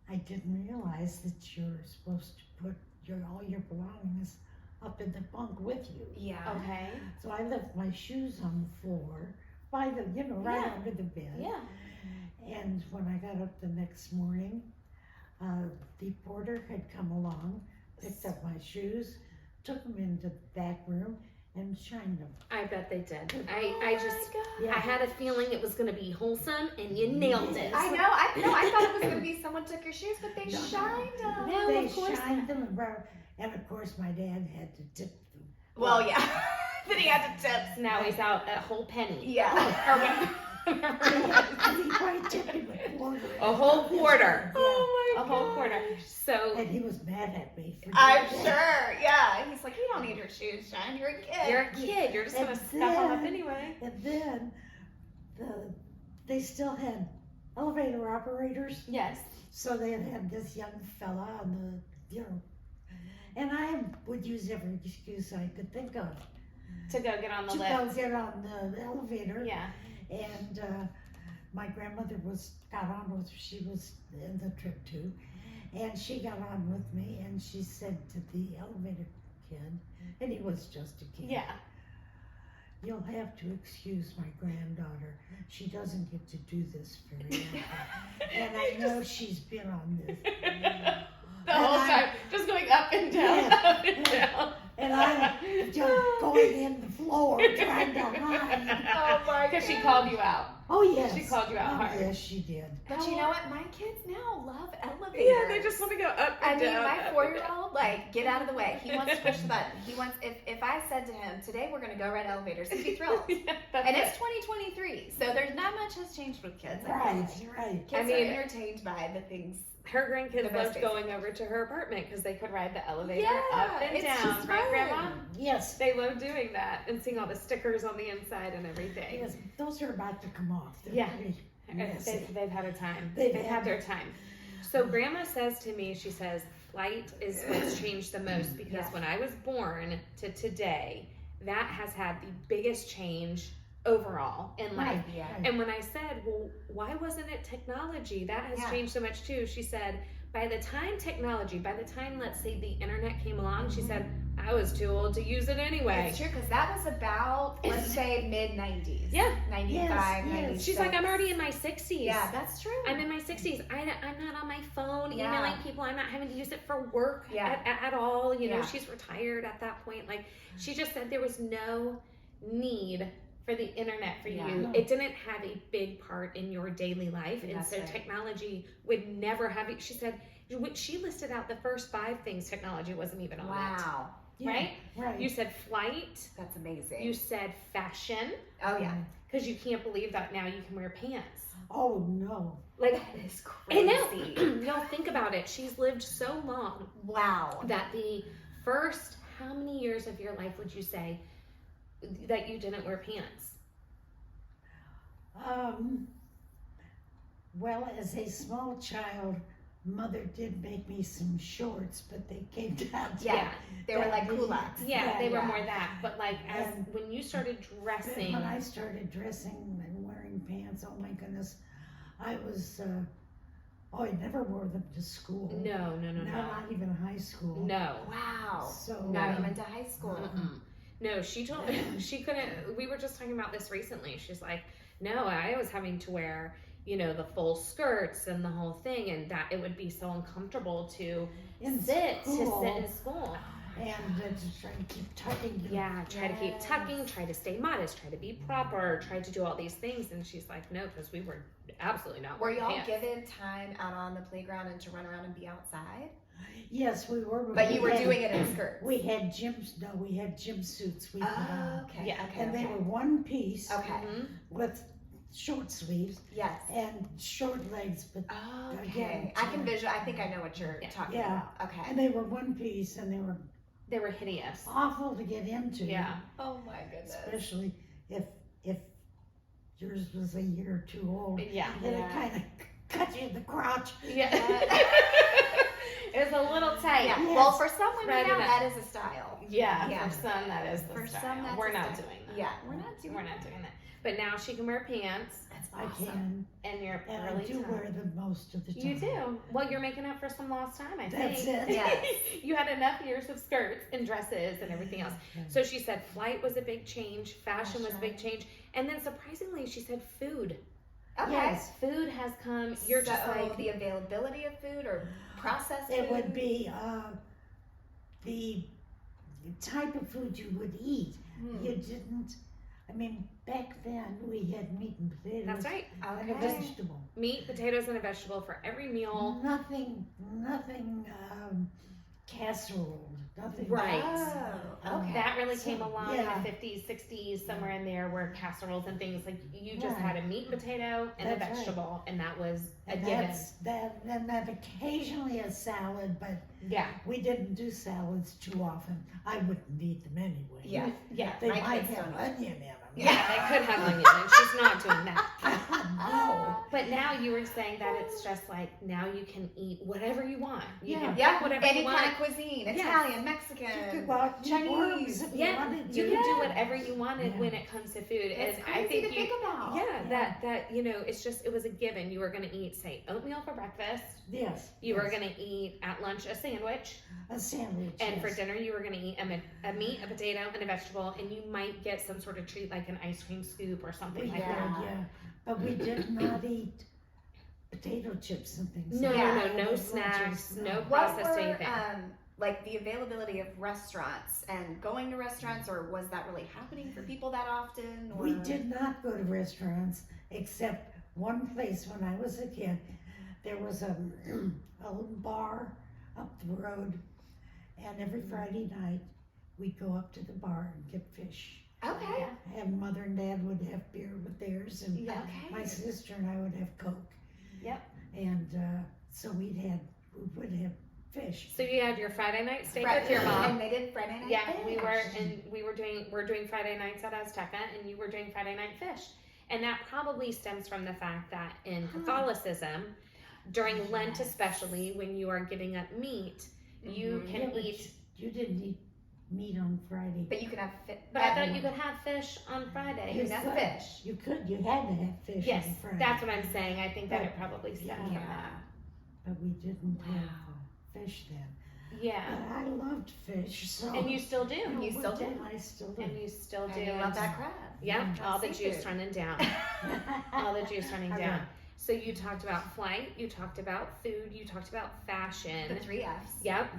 [SPEAKER 3] I didn't realize that you're supposed to put all your belongings up in the bunk with you.
[SPEAKER 2] Yeah.
[SPEAKER 1] Okay.
[SPEAKER 3] So I left my shoes on the floor by the, right
[SPEAKER 1] Yeah.
[SPEAKER 3] under the bed.
[SPEAKER 1] Yeah.
[SPEAKER 3] And when I got up the next morning, the porter had come along, picked up my shoes, took them into the back room, and shined them.
[SPEAKER 1] I bet they did.
[SPEAKER 2] Oh
[SPEAKER 1] I just,
[SPEAKER 2] my
[SPEAKER 3] Yeah.
[SPEAKER 1] I had a feeling it was going to be wholesome, and you nailed it.
[SPEAKER 2] I know. I thought it was gonna be someone took your shoes, but they
[SPEAKER 3] No.
[SPEAKER 2] shined them.
[SPEAKER 1] No,
[SPEAKER 3] They
[SPEAKER 1] of course
[SPEAKER 3] shined them, and of course my dad had to tip them.
[SPEAKER 2] Well, yeah. Then he had to tip.
[SPEAKER 1] Now he's out a whole penny.
[SPEAKER 2] Yeah.
[SPEAKER 1] Or whatever.
[SPEAKER 3] He probably tipped him a quarter.
[SPEAKER 1] A whole quarter.
[SPEAKER 2] Oh my
[SPEAKER 1] A whole quarter. So
[SPEAKER 3] And he was mad at me for
[SPEAKER 2] I'm
[SPEAKER 3] doing
[SPEAKER 2] sure.
[SPEAKER 3] that.
[SPEAKER 2] Yeah. He's like, you don't need your shoes shined. You're a kid.
[SPEAKER 1] you're a kid. You're just going to
[SPEAKER 3] And
[SPEAKER 1] stuff them up
[SPEAKER 3] then-
[SPEAKER 1] anyway.
[SPEAKER 3] And then they still had elevator operators,
[SPEAKER 1] Yes.
[SPEAKER 3] so they had this young fella on the, and I would use every excuse I could think of
[SPEAKER 1] To go get on the
[SPEAKER 3] to
[SPEAKER 1] lift.
[SPEAKER 3] go get on the elevator.
[SPEAKER 1] Yeah.
[SPEAKER 3] And my grandmother got on with, she was in the trip too, and she got on with me, and she said to the elevator kid, and he was just a kid,
[SPEAKER 1] Yeah.
[SPEAKER 3] "You'll have to excuse my granddaughter. She doesn't get to do this very often." And I know she's been on this.
[SPEAKER 1] The whole time, just going up and down,
[SPEAKER 3] Yeah.
[SPEAKER 1] up and down.
[SPEAKER 3] And I'm just going in the floor trying to hide.
[SPEAKER 2] Oh my
[SPEAKER 1] Because she
[SPEAKER 2] God.
[SPEAKER 1] called you out.
[SPEAKER 3] Oh, yes.
[SPEAKER 1] She called you out
[SPEAKER 3] Oh,
[SPEAKER 1] hard.
[SPEAKER 3] yes, she did.
[SPEAKER 2] But you know what? My kids now love elevators.
[SPEAKER 1] Yeah, they just want to go up
[SPEAKER 2] I
[SPEAKER 1] and
[SPEAKER 2] mean,
[SPEAKER 1] down.
[SPEAKER 2] my
[SPEAKER 1] up and
[SPEAKER 2] 4-year-old, like, get out of the way. He wants to push the button. He wants, if I said to him, today we're going to go ride elevators, he'd be thrilled.
[SPEAKER 1] down. Yeah, that's
[SPEAKER 2] And
[SPEAKER 1] it.
[SPEAKER 2] it's 2023. 3, so there's not much has changed with kids.
[SPEAKER 3] Right, right.
[SPEAKER 2] Kids are entertained by the things.
[SPEAKER 1] Her grandkids
[SPEAKER 2] The most
[SPEAKER 1] loved going over to her apartment because they could ride the elevator
[SPEAKER 2] Yeah,
[SPEAKER 1] up and
[SPEAKER 2] it's
[SPEAKER 1] down,
[SPEAKER 2] just
[SPEAKER 1] right,
[SPEAKER 2] fun.
[SPEAKER 1] Grandma?
[SPEAKER 3] Yes,
[SPEAKER 1] They love doing that and seeing all the stickers on the inside and everything.
[SPEAKER 3] yes, those are about to come off. They're
[SPEAKER 1] Yeah.
[SPEAKER 3] pretty messy.
[SPEAKER 1] They've had a time.
[SPEAKER 3] They've
[SPEAKER 1] They've
[SPEAKER 3] had-
[SPEAKER 1] had their time. So Grandma says to me, she says, flight is what's changed the most because
[SPEAKER 2] Yes.
[SPEAKER 1] when I was born to today, that has had the biggest change overall in life.
[SPEAKER 3] Right,
[SPEAKER 2] Yeah.
[SPEAKER 3] right.
[SPEAKER 1] And when I said, well, why wasn't it technology? That has
[SPEAKER 2] Yeah.
[SPEAKER 1] changed so much too. She said, by the time, let's say the internet came along, she said, I was too old to use it anyway.
[SPEAKER 2] It's true, because that was about, let's say, mid-90s.
[SPEAKER 1] Yeah.
[SPEAKER 2] 95,
[SPEAKER 3] Yes,
[SPEAKER 2] 96.
[SPEAKER 1] She's like, I'm already in my 60s.
[SPEAKER 2] Yeah, that's true.
[SPEAKER 1] I'm in my 60s. I'm not on my phone
[SPEAKER 2] Yeah.
[SPEAKER 1] emailing people. I'm not having to use it for work
[SPEAKER 2] Yeah.
[SPEAKER 1] at all. You know,
[SPEAKER 2] Yeah.
[SPEAKER 1] she's retired at that point. Like, she just said there was no need for the internet for
[SPEAKER 2] Yeah.
[SPEAKER 1] you. It didn't have a big part in your daily life. And
[SPEAKER 2] That's
[SPEAKER 1] so
[SPEAKER 2] right.
[SPEAKER 1] technology would never have it. She said, she listed out the first 5 things technology wasn't even on
[SPEAKER 2] Wow.
[SPEAKER 3] Yeah,
[SPEAKER 1] right?
[SPEAKER 3] right.
[SPEAKER 1] You said flight.
[SPEAKER 2] That's amazing.
[SPEAKER 1] You said fashion.
[SPEAKER 2] Oh, yeah.
[SPEAKER 1] Because you can't believe that now you can wear pants.
[SPEAKER 3] Oh, no.
[SPEAKER 1] Like,
[SPEAKER 2] That is
[SPEAKER 1] I
[SPEAKER 2] crazy.
[SPEAKER 1] know. No, think about it. She's lived so long
[SPEAKER 2] Wow.
[SPEAKER 1] that the first, how many years of your life would you say that you didn't wear pants?
[SPEAKER 3] Well, as a small child, Mother did make me some shorts, but they came down to
[SPEAKER 2] Yeah. They were like
[SPEAKER 3] that-
[SPEAKER 2] culottes.
[SPEAKER 1] Yeah, they were
[SPEAKER 2] yeah.
[SPEAKER 1] more that. But like, as
[SPEAKER 3] And-
[SPEAKER 1] when you started dressing,
[SPEAKER 3] When I started dressing and wearing pants, oh my goodness, I was, I never wore them to school.
[SPEAKER 1] no.
[SPEAKER 3] Not even high school.
[SPEAKER 1] No.
[SPEAKER 2] Wow.
[SPEAKER 3] So,
[SPEAKER 2] Not even to high school.
[SPEAKER 1] Mm-mm. No, she told me she couldn't. We were just talking about this recently. She's like, no, I was having to wear, the full skirts and the whole thing, and that it would be so uncomfortable to
[SPEAKER 3] in
[SPEAKER 1] sit
[SPEAKER 3] school,
[SPEAKER 1] in school.
[SPEAKER 3] and to try and keep tucking them.
[SPEAKER 1] Yeah, try to keep
[SPEAKER 2] Yes.
[SPEAKER 1] tucking, try to stay modest, try to be proper, try to do all these things. And she's like, no, because we were absolutely not
[SPEAKER 2] Were
[SPEAKER 1] wearing
[SPEAKER 2] y'all
[SPEAKER 1] pants.
[SPEAKER 2] given time out on the playground and to run around and be outside?
[SPEAKER 3] Yes, we were.
[SPEAKER 2] But you
[SPEAKER 3] we
[SPEAKER 2] were
[SPEAKER 3] had-
[SPEAKER 2] doing it in skirts.
[SPEAKER 3] We had we had gym suits we put
[SPEAKER 2] Oh,
[SPEAKER 3] on.
[SPEAKER 2] okay.
[SPEAKER 1] Yeah.
[SPEAKER 2] Okay.
[SPEAKER 3] And they
[SPEAKER 2] okay.
[SPEAKER 3] were one piece
[SPEAKER 2] Okay.
[SPEAKER 1] Mhm.
[SPEAKER 3] with short sleeves
[SPEAKER 2] Yes.
[SPEAKER 3] and short legs, but
[SPEAKER 2] Okay.
[SPEAKER 3] Again,
[SPEAKER 2] I can visual. I think I know what you're
[SPEAKER 1] Yeah.
[SPEAKER 2] talking
[SPEAKER 3] Yeah.
[SPEAKER 2] about. Okay.
[SPEAKER 3] and they were one piece and they were
[SPEAKER 1] They were hideous.
[SPEAKER 3] awful to get into.
[SPEAKER 1] Yeah.
[SPEAKER 2] Oh my goodness.
[SPEAKER 3] Especially if yours was a year or two old.
[SPEAKER 1] Yeah.
[SPEAKER 3] Then
[SPEAKER 2] Yeah.
[SPEAKER 3] it kind of cut you in the crotch.
[SPEAKER 1] Yeah. It was a little tight.
[SPEAKER 2] Yeah.
[SPEAKER 3] Yes.
[SPEAKER 2] Well, for some women
[SPEAKER 1] Right
[SPEAKER 2] now,
[SPEAKER 1] enough.
[SPEAKER 2] that is a style.
[SPEAKER 1] Yeah,
[SPEAKER 2] Yeah.
[SPEAKER 1] for some that is the
[SPEAKER 2] For
[SPEAKER 1] style.
[SPEAKER 2] some, that's
[SPEAKER 1] We're
[SPEAKER 2] a
[SPEAKER 1] not
[SPEAKER 2] style.
[SPEAKER 1] doing that.
[SPEAKER 2] Yeah. We're not doing
[SPEAKER 1] that. But now she can wear pants,
[SPEAKER 2] That's
[SPEAKER 3] I
[SPEAKER 2] awesome.
[SPEAKER 3] can,
[SPEAKER 1] and you're
[SPEAKER 3] and I
[SPEAKER 1] early
[SPEAKER 3] do
[SPEAKER 1] time.
[SPEAKER 3] wear them most of the time.
[SPEAKER 1] You do. Well, you're making up for some lost time, I
[SPEAKER 3] That's
[SPEAKER 1] think.
[SPEAKER 3] it.
[SPEAKER 2] Yes.
[SPEAKER 1] You had enough years of skirts and dresses and everything else. So she said flight was a big change, fashion was a big change, and then surprisingly, she said food.
[SPEAKER 2] Okay.
[SPEAKER 3] Yes,
[SPEAKER 1] Food has come. You're just
[SPEAKER 2] So,
[SPEAKER 1] like
[SPEAKER 2] the availability of food or processed
[SPEAKER 3] it
[SPEAKER 2] food.
[SPEAKER 3] would be the type of food you would eat.
[SPEAKER 2] Hmm.
[SPEAKER 3] You didn't. I mean, back then we had meat and potatoes.
[SPEAKER 1] that's right.
[SPEAKER 3] And a
[SPEAKER 2] Okay.
[SPEAKER 3] vegetable.
[SPEAKER 1] Meat, potatoes, and a vegetable for every meal.
[SPEAKER 3] Nothing casserole. Nothing.
[SPEAKER 1] Right.
[SPEAKER 2] Oh, okay.
[SPEAKER 1] That really
[SPEAKER 3] So,
[SPEAKER 1] came along
[SPEAKER 3] yeah.
[SPEAKER 1] in the 50s, 60s, somewhere in there, where casseroles and things like you just
[SPEAKER 3] Right.
[SPEAKER 1] had a meat, potato, and a
[SPEAKER 3] That's right.
[SPEAKER 1] vegetable, and that was a
[SPEAKER 3] And
[SPEAKER 1] given.
[SPEAKER 3] that occasionally a salad, but
[SPEAKER 1] Yeah,
[SPEAKER 3] we didn't do salads too often. I wouldn't eat them anyway.
[SPEAKER 2] Yeah.
[SPEAKER 1] yeah,
[SPEAKER 3] They
[SPEAKER 2] My
[SPEAKER 3] might
[SPEAKER 2] kids
[SPEAKER 3] have
[SPEAKER 2] don't.
[SPEAKER 3] onion in them.
[SPEAKER 1] yeah. They could have onion, and she's not doing that.
[SPEAKER 3] No.
[SPEAKER 1] But now you were saying that it's just like now you can eat whatever you want. You can
[SPEAKER 2] Yeah.
[SPEAKER 1] pick whatever
[SPEAKER 2] Any
[SPEAKER 1] you want.
[SPEAKER 2] kind of cuisine.
[SPEAKER 1] Yes.
[SPEAKER 2] Italian,
[SPEAKER 3] You
[SPEAKER 2] Mexican.
[SPEAKER 3] could go out and eat
[SPEAKER 2] Chinese.
[SPEAKER 3] worms if you
[SPEAKER 1] Yeah,
[SPEAKER 3] wanted
[SPEAKER 1] you
[SPEAKER 3] to.
[SPEAKER 1] can do whatever you wanted
[SPEAKER 3] Yeah.
[SPEAKER 1] when it comes to food,
[SPEAKER 2] It's
[SPEAKER 1] and
[SPEAKER 2] crazy
[SPEAKER 1] I think
[SPEAKER 2] to think about.
[SPEAKER 1] yeah, that it's just it was a given. You were going to eat, say, oatmeal for breakfast.
[SPEAKER 3] Yes.
[SPEAKER 1] You were
[SPEAKER 3] yes.
[SPEAKER 1] going to eat at lunch a sandwich,
[SPEAKER 3] a sandwich.
[SPEAKER 1] and for
[SPEAKER 3] yes.
[SPEAKER 1] dinner you were going to eat a meat, a potato, and a vegetable, and you might get some sort of treat like an ice cream scoop or something
[SPEAKER 3] We
[SPEAKER 1] like
[SPEAKER 3] did,
[SPEAKER 1] that.
[SPEAKER 3] yeah. But we did not eat potato chips and things.
[SPEAKER 1] No,
[SPEAKER 3] like
[SPEAKER 2] Yeah.
[SPEAKER 3] that.
[SPEAKER 1] no
[SPEAKER 3] Lunches,
[SPEAKER 1] snacks, no
[SPEAKER 2] What
[SPEAKER 1] processed
[SPEAKER 2] were
[SPEAKER 1] anything.
[SPEAKER 2] like the availability of restaurants and going to restaurants, or was that really happening for people that often? Or?
[SPEAKER 3] We did not go to restaurants except one place when I was a kid. There was a little bar up the road, and every Friday night we'd go up to the bar and get fish.
[SPEAKER 2] Okay.
[SPEAKER 3] And Mother and Dad would have beer with theirs, and
[SPEAKER 1] Yeah.
[SPEAKER 2] Okay.
[SPEAKER 3] my sister and I would have Coke.
[SPEAKER 1] Yep.
[SPEAKER 3] And so we would have fish.
[SPEAKER 1] So you had your Friday night steak
[SPEAKER 2] Right.
[SPEAKER 1] with your mom.
[SPEAKER 2] And they did Friday night.
[SPEAKER 1] Yeah,
[SPEAKER 2] fish.
[SPEAKER 1] we're doing Friday nights at Azteca, and you were doing Friday night fish. And that probably stems from the fact that in Catholicism, during Lent especially, when you are giving up meat, you
[SPEAKER 2] Mhm.
[SPEAKER 1] can
[SPEAKER 3] Yeah, but
[SPEAKER 1] eat.
[SPEAKER 3] You didn't eat meat on Friday.
[SPEAKER 2] But you can have
[SPEAKER 1] But I thought you could have fish on Friday.
[SPEAKER 2] You can have fish.
[SPEAKER 3] You could. You had to have fish
[SPEAKER 1] Yes,
[SPEAKER 3] on Friday.
[SPEAKER 1] that's what I'm saying. I think that it probably stems from
[SPEAKER 2] Yeah.
[SPEAKER 1] that.
[SPEAKER 3] But we didn't have
[SPEAKER 2] Wow.
[SPEAKER 3] fish then.
[SPEAKER 1] Yeah,
[SPEAKER 3] But I loved fish, so.
[SPEAKER 1] and you still do.
[SPEAKER 2] And you still do.
[SPEAKER 3] I still do.
[SPEAKER 1] And you still do.
[SPEAKER 2] And you love that crab.
[SPEAKER 1] Yeah, all the
[SPEAKER 2] Seafood.
[SPEAKER 1] juice running down. All the juice running
[SPEAKER 3] I
[SPEAKER 1] down.
[SPEAKER 3] know.
[SPEAKER 1] So you talked about flight, you talked about food, you talked about fashion.
[SPEAKER 2] The 3 F's.
[SPEAKER 1] Yep.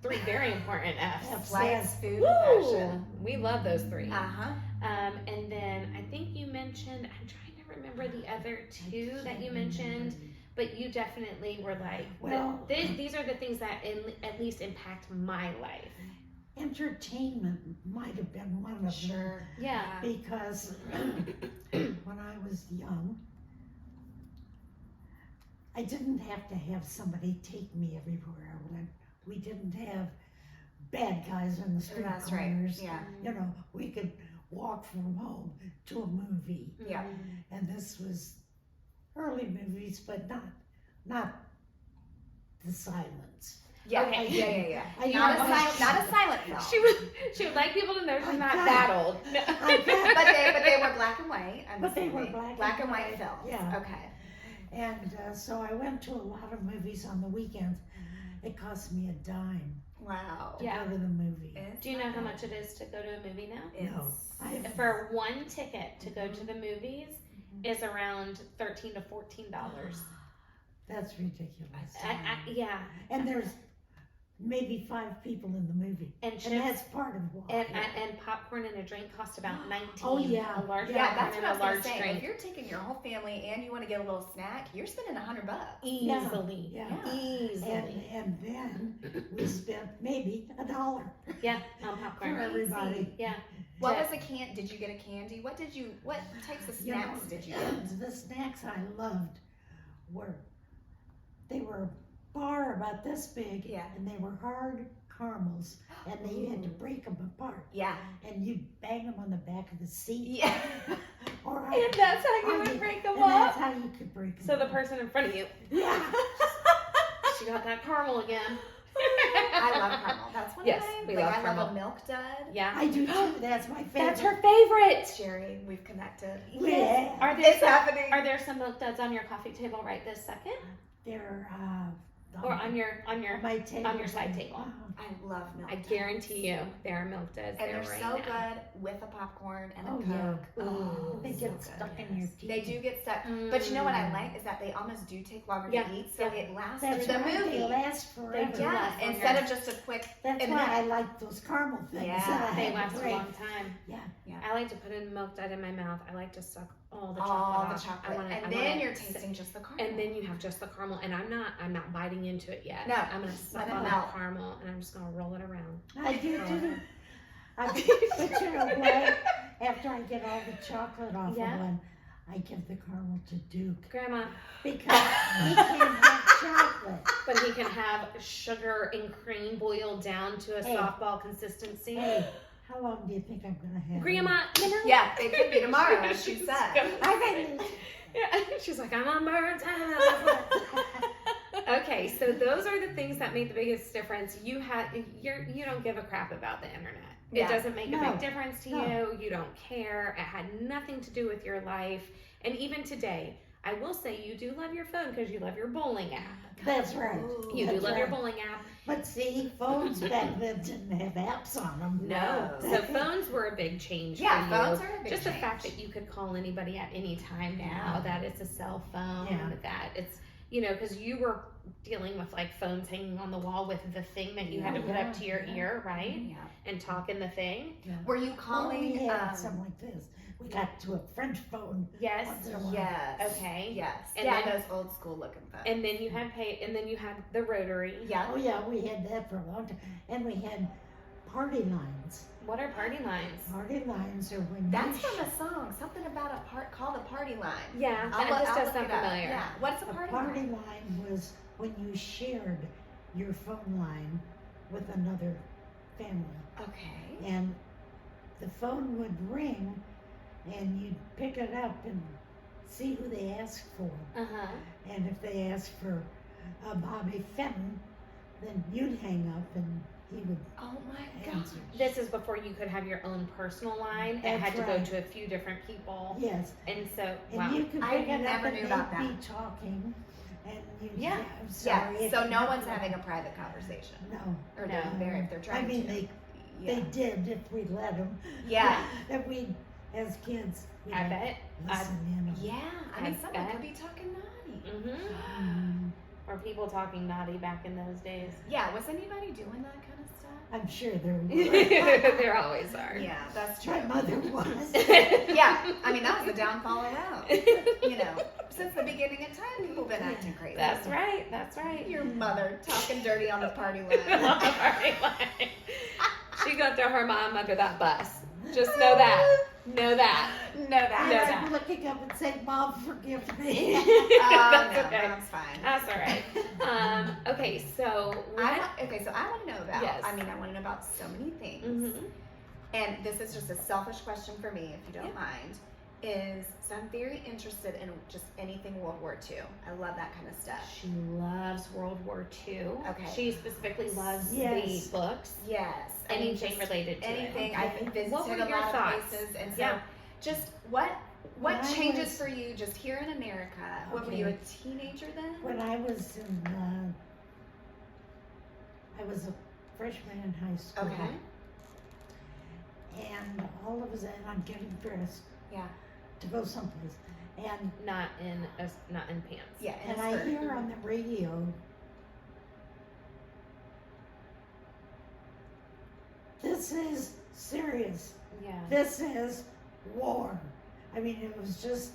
[SPEAKER 1] 3 very important F's.
[SPEAKER 3] F's.
[SPEAKER 2] Flights, food,
[SPEAKER 1] Woo!
[SPEAKER 2] and fashion.
[SPEAKER 1] We love those 3.
[SPEAKER 2] Uh-huh.
[SPEAKER 1] And then I think you mentioned, I'm trying to remember the other 2 that you mentioned, but you definitely were like,
[SPEAKER 3] Well-
[SPEAKER 1] these are the things that at least impact my life.
[SPEAKER 3] Entertainment might have been one of them.
[SPEAKER 2] Sure.
[SPEAKER 1] Yeah.
[SPEAKER 3] Because when I was young, I didn't have to have somebody take me everywhere I went. We didn't have bad guys in the street
[SPEAKER 2] That's
[SPEAKER 3] corners.
[SPEAKER 2] right. Yeah.
[SPEAKER 3] You know, we could walk from home to a movie.
[SPEAKER 2] Yeah.
[SPEAKER 3] And this was early movies, but not the silence.
[SPEAKER 2] Yeah.
[SPEAKER 1] Okay.
[SPEAKER 2] Yeah.
[SPEAKER 3] I
[SPEAKER 2] Not
[SPEAKER 3] know.
[SPEAKER 2] a silent film.
[SPEAKER 1] She would like people to know she's
[SPEAKER 3] I
[SPEAKER 1] not
[SPEAKER 3] got
[SPEAKER 1] that
[SPEAKER 3] it.
[SPEAKER 1] old. No.
[SPEAKER 3] I got it.
[SPEAKER 2] but they were black and white. I'm
[SPEAKER 3] But they were
[SPEAKER 2] assuming.
[SPEAKER 3] black
[SPEAKER 2] and
[SPEAKER 3] and
[SPEAKER 2] white
[SPEAKER 3] white.
[SPEAKER 2] films.
[SPEAKER 3] Yeah.
[SPEAKER 2] Okay.
[SPEAKER 3] And so I went to a lot of movies on the weekends. It cost me a dime
[SPEAKER 2] Wow.
[SPEAKER 1] Yeah.
[SPEAKER 3] to go to the movie.
[SPEAKER 2] It's
[SPEAKER 1] Do you know how much it is to go to a movie now?
[SPEAKER 3] No. I-
[SPEAKER 1] For one ticket to go to the movies is around $13 to $14.
[SPEAKER 3] That's ridiculous.
[SPEAKER 1] Yeah,
[SPEAKER 3] And there's maybe 5 people in the movie.
[SPEAKER 1] and
[SPEAKER 3] And
[SPEAKER 1] chips
[SPEAKER 3] that's part of why.
[SPEAKER 1] and popcorn and a drink cost about $19.
[SPEAKER 3] Oh, yeah.
[SPEAKER 1] A large
[SPEAKER 2] Yeah,
[SPEAKER 1] popcorn
[SPEAKER 2] that's what
[SPEAKER 1] and
[SPEAKER 2] I
[SPEAKER 1] a
[SPEAKER 2] was gonna
[SPEAKER 1] large
[SPEAKER 2] say.
[SPEAKER 1] drink.
[SPEAKER 2] If you're taking your whole family and you want to get a little snack, you're spending $100.
[SPEAKER 1] Easily.
[SPEAKER 3] Yeah.
[SPEAKER 1] Easily.
[SPEAKER 3] And then we spent maybe $1
[SPEAKER 1] Yeah, on popcorn.
[SPEAKER 3] for everybody.
[SPEAKER 1] Yeah.
[SPEAKER 2] What was a can? Did you get a candy? What types of
[SPEAKER 3] You know,
[SPEAKER 2] snacks did you get?
[SPEAKER 3] The snacks I loved they were a bar about this big,
[SPEAKER 2] Yeah.
[SPEAKER 3] and they were hard caramels, and then you had to break them apart,
[SPEAKER 2] Yeah.
[SPEAKER 3] and you'd bang them on the back of the seat.
[SPEAKER 2] Yeah.
[SPEAKER 3] Or
[SPEAKER 1] And that's how you
[SPEAKER 3] I
[SPEAKER 1] would
[SPEAKER 3] did-
[SPEAKER 1] break them
[SPEAKER 3] and that's
[SPEAKER 1] up.
[SPEAKER 3] how you could break them
[SPEAKER 1] So the
[SPEAKER 3] up.
[SPEAKER 1] person in front of you,
[SPEAKER 3] Yeah.
[SPEAKER 1] she got that caramel again.
[SPEAKER 2] I love caramel. That's one
[SPEAKER 1] Yes,
[SPEAKER 2] of mine.
[SPEAKER 1] we
[SPEAKER 2] Like
[SPEAKER 1] love
[SPEAKER 2] I love
[SPEAKER 1] caramel.
[SPEAKER 2] a milk dud.
[SPEAKER 1] Yeah.
[SPEAKER 3] I do too. That's my favorite.
[SPEAKER 1] That's her favorite.
[SPEAKER 2] Jerry, we've connected.
[SPEAKER 3] Yeah.
[SPEAKER 1] Are there
[SPEAKER 2] It's
[SPEAKER 1] some,
[SPEAKER 2] happening.
[SPEAKER 1] are there some milk duds on your coffee table right this second,
[SPEAKER 3] They're
[SPEAKER 1] or on your
[SPEAKER 3] my table.
[SPEAKER 1] on your side table?
[SPEAKER 2] I love milk
[SPEAKER 1] I
[SPEAKER 2] duds.
[SPEAKER 1] guarantee you there are milk duds
[SPEAKER 2] And
[SPEAKER 1] there
[SPEAKER 2] they're
[SPEAKER 1] right
[SPEAKER 2] so
[SPEAKER 1] now.
[SPEAKER 2] good with a popcorn and a
[SPEAKER 3] Oh, yeah.
[SPEAKER 2] Coke.
[SPEAKER 1] Ooh.
[SPEAKER 3] They
[SPEAKER 2] so
[SPEAKER 3] get
[SPEAKER 2] good,
[SPEAKER 3] stuck in your teeth.
[SPEAKER 2] They do get stuck. But you know what I like is that they almost do take longer
[SPEAKER 1] Yeah,
[SPEAKER 2] to eat, so
[SPEAKER 1] yeah.
[SPEAKER 2] it lasts
[SPEAKER 3] That's
[SPEAKER 2] through the
[SPEAKER 3] right.
[SPEAKER 2] movie.
[SPEAKER 3] They last forever.
[SPEAKER 1] do.
[SPEAKER 2] Yeah,
[SPEAKER 1] last longer.
[SPEAKER 2] instead of just a quick.
[SPEAKER 3] That's
[SPEAKER 2] in
[SPEAKER 3] why
[SPEAKER 2] the-
[SPEAKER 3] I like those caramel things.
[SPEAKER 2] Yeah,
[SPEAKER 3] that I
[SPEAKER 1] They
[SPEAKER 3] had to
[SPEAKER 1] last a
[SPEAKER 3] break.
[SPEAKER 1] long time.
[SPEAKER 3] Yeah.
[SPEAKER 1] I like to put a milk dud in my mouth. I like to suck all the chocolate
[SPEAKER 2] all the
[SPEAKER 1] off.
[SPEAKER 2] chocolate,
[SPEAKER 1] I wanna,
[SPEAKER 2] and
[SPEAKER 1] I
[SPEAKER 2] then
[SPEAKER 1] wanna
[SPEAKER 2] you're
[SPEAKER 1] sit-
[SPEAKER 2] tasting just the caramel.
[SPEAKER 1] And then you have just the caramel, and I'm not biting into it yet.
[SPEAKER 2] No,
[SPEAKER 1] I'm gonna suck
[SPEAKER 2] let it
[SPEAKER 1] on
[SPEAKER 2] melt.
[SPEAKER 1] that caramel, and I'm just gonna roll it around.
[SPEAKER 3] I do too. But you know what? After I get all the chocolate off
[SPEAKER 1] Yeah.
[SPEAKER 3] of one, I give the caramel to Duke
[SPEAKER 1] Grandma,
[SPEAKER 3] because he can't have chocolate.
[SPEAKER 1] but he can have sugar and cream boiled down to a
[SPEAKER 3] Hey.
[SPEAKER 1] softball consistency.
[SPEAKER 3] Hey, how long do you think I'm gonna have?
[SPEAKER 1] Grandma, you know.
[SPEAKER 2] Yeah, it could be tomorrow, as she
[SPEAKER 1] She's
[SPEAKER 2] said.
[SPEAKER 1] gonna
[SPEAKER 3] I
[SPEAKER 1] say- Yeah, she's like, I'm on burn time. Okay, so those are the things that make the biggest difference. You don't give a crap about the internet.
[SPEAKER 2] Yeah.
[SPEAKER 1] It doesn't make a
[SPEAKER 3] No.
[SPEAKER 1] big difference to
[SPEAKER 3] No.
[SPEAKER 1] you. You don't care. It had nothing to do with your life. And even today, I will say you do love your phone because you love your bowling app.
[SPEAKER 3] That's right.
[SPEAKER 1] You do
[SPEAKER 3] That's
[SPEAKER 1] love your
[SPEAKER 3] right.
[SPEAKER 1] bowling app.
[SPEAKER 3] But see, phones back then didn't have apps on them.
[SPEAKER 1] No.
[SPEAKER 2] No.
[SPEAKER 1] So phones were a big change
[SPEAKER 2] Yeah,
[SPEAKER 1] for you.
[SPEAKER 2] phones are a big
[SPEAKER 1] Just
[SPEAKER 2] change.
[SPEAKER 1] the fact that you could call anybody at any time now,
[SPEAKER 3] Yeah.
[SPEAKER 1] that it's a cell phone,
[SPEAKER 3] Yeah.
[SPEAKER 1] that it's, because you were dealing with like phones hanging on the wall with the thing that you had to put up to your ear, right?
[SPEAKER 2] Yeah.
[SPEAKER 1] And talk in the thing.
[SPEAKER 2] Were you
[SPEAKER 3] Well,
[SPEAKER 2] calling?
[SPEAKER 3] we had something like this. We got to a French phone.
[SPEAKER 1] Yes.
[SPEAKER 3] once in a while.
[SPEAKER 2] Yes.
[SPEAKER 1] Okay.
[SPEAKER 2] Yes.
[SPEAKER 1] And
[SPEAKER 2] yeah,
[SPEAKER 1] then-
[SPEAKER 2] those old school looking phones.
[SPEAKER 1] And then you had the rotary.
[SPEAKER 2] yeah.
[SPEAKER 3] Oh yeah, we had that for a long time, and we had party lines.
[SPEAKER 1] What are party lines?
[SPEAKER 3] Party lines are when
[SPEAKER 2] That's
[SPEAKER 3] you
[SPEAKER 2] from a song. Something about a part called a party line.
[SPEAKER 1] Yeah,
[SPEAKER 2] I'll
[SPEAKER 1] this does
[SPEAKER 2] look
[SPEAKER 1] sound
[SPEAKER 2] it up.
[SPEAKER 1] familiar.
[SPEAKER 2] Yeah. What's a
[SPEAKER 3] a
[SPEAKER 2] party
[SPEAKER 3] party
[SPEAKER 2] line?
[SPEAKER 3] line was when you shared your phone line with another family.
[SPEAKER 2] Okay.
[SPEAKER 3] And the phone would ring and you'd pick it up and see who they asked for.
[SPEAKER 1] Uh-huh.
[SPEAKER 3] And if they asked for Bobby Fenton, then you'd hang up and he would
[SPEAKER 2] Oh my gosh.
[SPEAKER 3] answer.
[SPEAKER 1] This is before you could have your own personal line. It
[SPEAKER 3] That's
[SPEAKER 1] had to
[SPEAKER 3] right.
[SPEAKER 1] go to a few different people.
[SPEAKER 3] Yes.
[SPEAKER 1] And so,
[SPEAKER 3] And
[SPEAKER 1] wow.
[SPEAKER 3] you could
[SPEAKER 2] I
[SPEAKER 3] pick it up
[SPEAKER 2] never
[SPEAKER 3] and
[SPEAKER 2] knew
[SPEAKER 3] they'd
[SPEAKER 2] about that.
[SPEAKER 3] be talking. And you,
[SPEAKER 1] Yeah.
[SPEAKER 3] I'm sorry.
[SPEAKER 2] Yeah.
[SPEAKER 3] if
[SPEAKER 2] So
[SPEAKER 3] you
[SPEAKER 2] no
[SPEAKER 3] have
[SPEAKER 2] one's
[SPEAKER 3] to-
[SPEAKER 2] having a private conversation.
[SPEAKER 3] No.
[SPEAKER 2] Or
[SPEAKER 1] No.
[SPEAKER 2] if they're
[SPEAKER 3] I
[SPEAKER 2] trying
[SPEAKER 3] mean,
[SPEAKER 2] to.
[SPEAKER 3] they
[SPEAKER 2] Yeah.
[SPEAKER 3] did if we let them.
[SPEAKER 2] Yeah.
[SPEAKER 3] That we, as kids, we
[SPEAKER 1] I
[SPEAKER 3] would
[SPEAKER 1] bet.
[SPEAKER 3] listen in on.
[SPEAKER 2] Yeah. I mean,
[SPEAKER 1] I
[SPEAKER 2] someone
[SPEAKER 1] bet.
[SPEAKER 2] could be talking naughty.
[SPEAKER 1] Mm-hmm.
[SPEAKER 3] Mm,
[SPEAKER 1] Or people talking naughty back in those days.
[SPEAKER 2] Yeah. Was anybody doing that kind of stuff?
[SPEAKER 3] I'm sure there were.
[SPEAKER 1] There always are.
[SPEAKER 2] Yeah, that's true.
[SPEAKER 3] My mother was.
[SPEAKER 2] Yeah, I mean that was the downfall around. You know, since the beginning of time, people have been acting crazy.
[SPEAKER 1] That's right. That's right.
[SPEAKER 2] Your mother talking dirty on the party line.
[SPEAKER 1] She gonna throw her mom under that bus. Just know that. Know that.
[SPEAKER 2] Know that.
[SPEAKER 3] And
[SPEAKER 1] Know
[SPEAKER 3] I'm
[SPEAKER 1] that.
[SPEAKER 3] looking up and saying, Mom, forgive me.
[SPEAKER 1] That's
[SPEAKER 2] no,
[SPEAKER 1] okay.
[SPEAKER 2] that's fine.
[SPEAKER 1] That's all right. Okay, so
[SPEAKER 2] So I
[SPEAKER 1] what?
[SPEAKER 2] want to know about.
[SPEAKER 1] Yes.
[SPEAKER 2] I mean, I want to know about so many things.
[SPEAKER 1] Mhm.
[SPEAKER 2] And this is just a selfish question for me, if you don't mind. So I'm very interested in just anything World War II. I love that kind of stuff.
[SPEAKER 1] She loves World War II.
[SPEAKER 2] Okay.
[SPEAKER 1] She specifically loves
[SPEAKER 3] Yes.
[SPEAKER 1] the books.
[SPEAKER 2] Yes. I mean,
[SPEAKER 1] Anything
[SPEAKER 2] just
[SPEAKER 1] related to
[SPEAKER 2] anything.
[SPEAKER 1] it.
[SPEAKER 2] I've visited
[SPEAKER 1] What were
[SPEAKER 2] a
[SPEAKER 1] your
[SPEAKER 2] lot
[SPEAKER 1] thoughts?
[SPEAKER 2] of places, and so
[SPEAKER 1] Yeah.
[SPEAKER 2] just what
[SPEAKER 3] When I
[SPEAKER 2] changes
[SPEAKER 3] was-
[SPEAKER 2] for you just here in America? What were
[SPEAKER 3] Okay.
[SPEAKER 2] you, a teenager then?
[SPEAKER 3] When I was I was a freshman in high school.
[SPEAKER 2] Okay.
[SPEAKER 3] And all of a sudden, I'm getting dressed
[SPEAKER 2] Yeah.
[SPEAKER 3] to go someplace. And
[SPEAKER 1] Not in pants.
[SPEAKER 2] Yeah.
[SPEAKER 3] And I hear on the radio, this is serious.
[SPEAKER 1] Yeah.
[SPEAKER 3] This is war. I mean, it was just,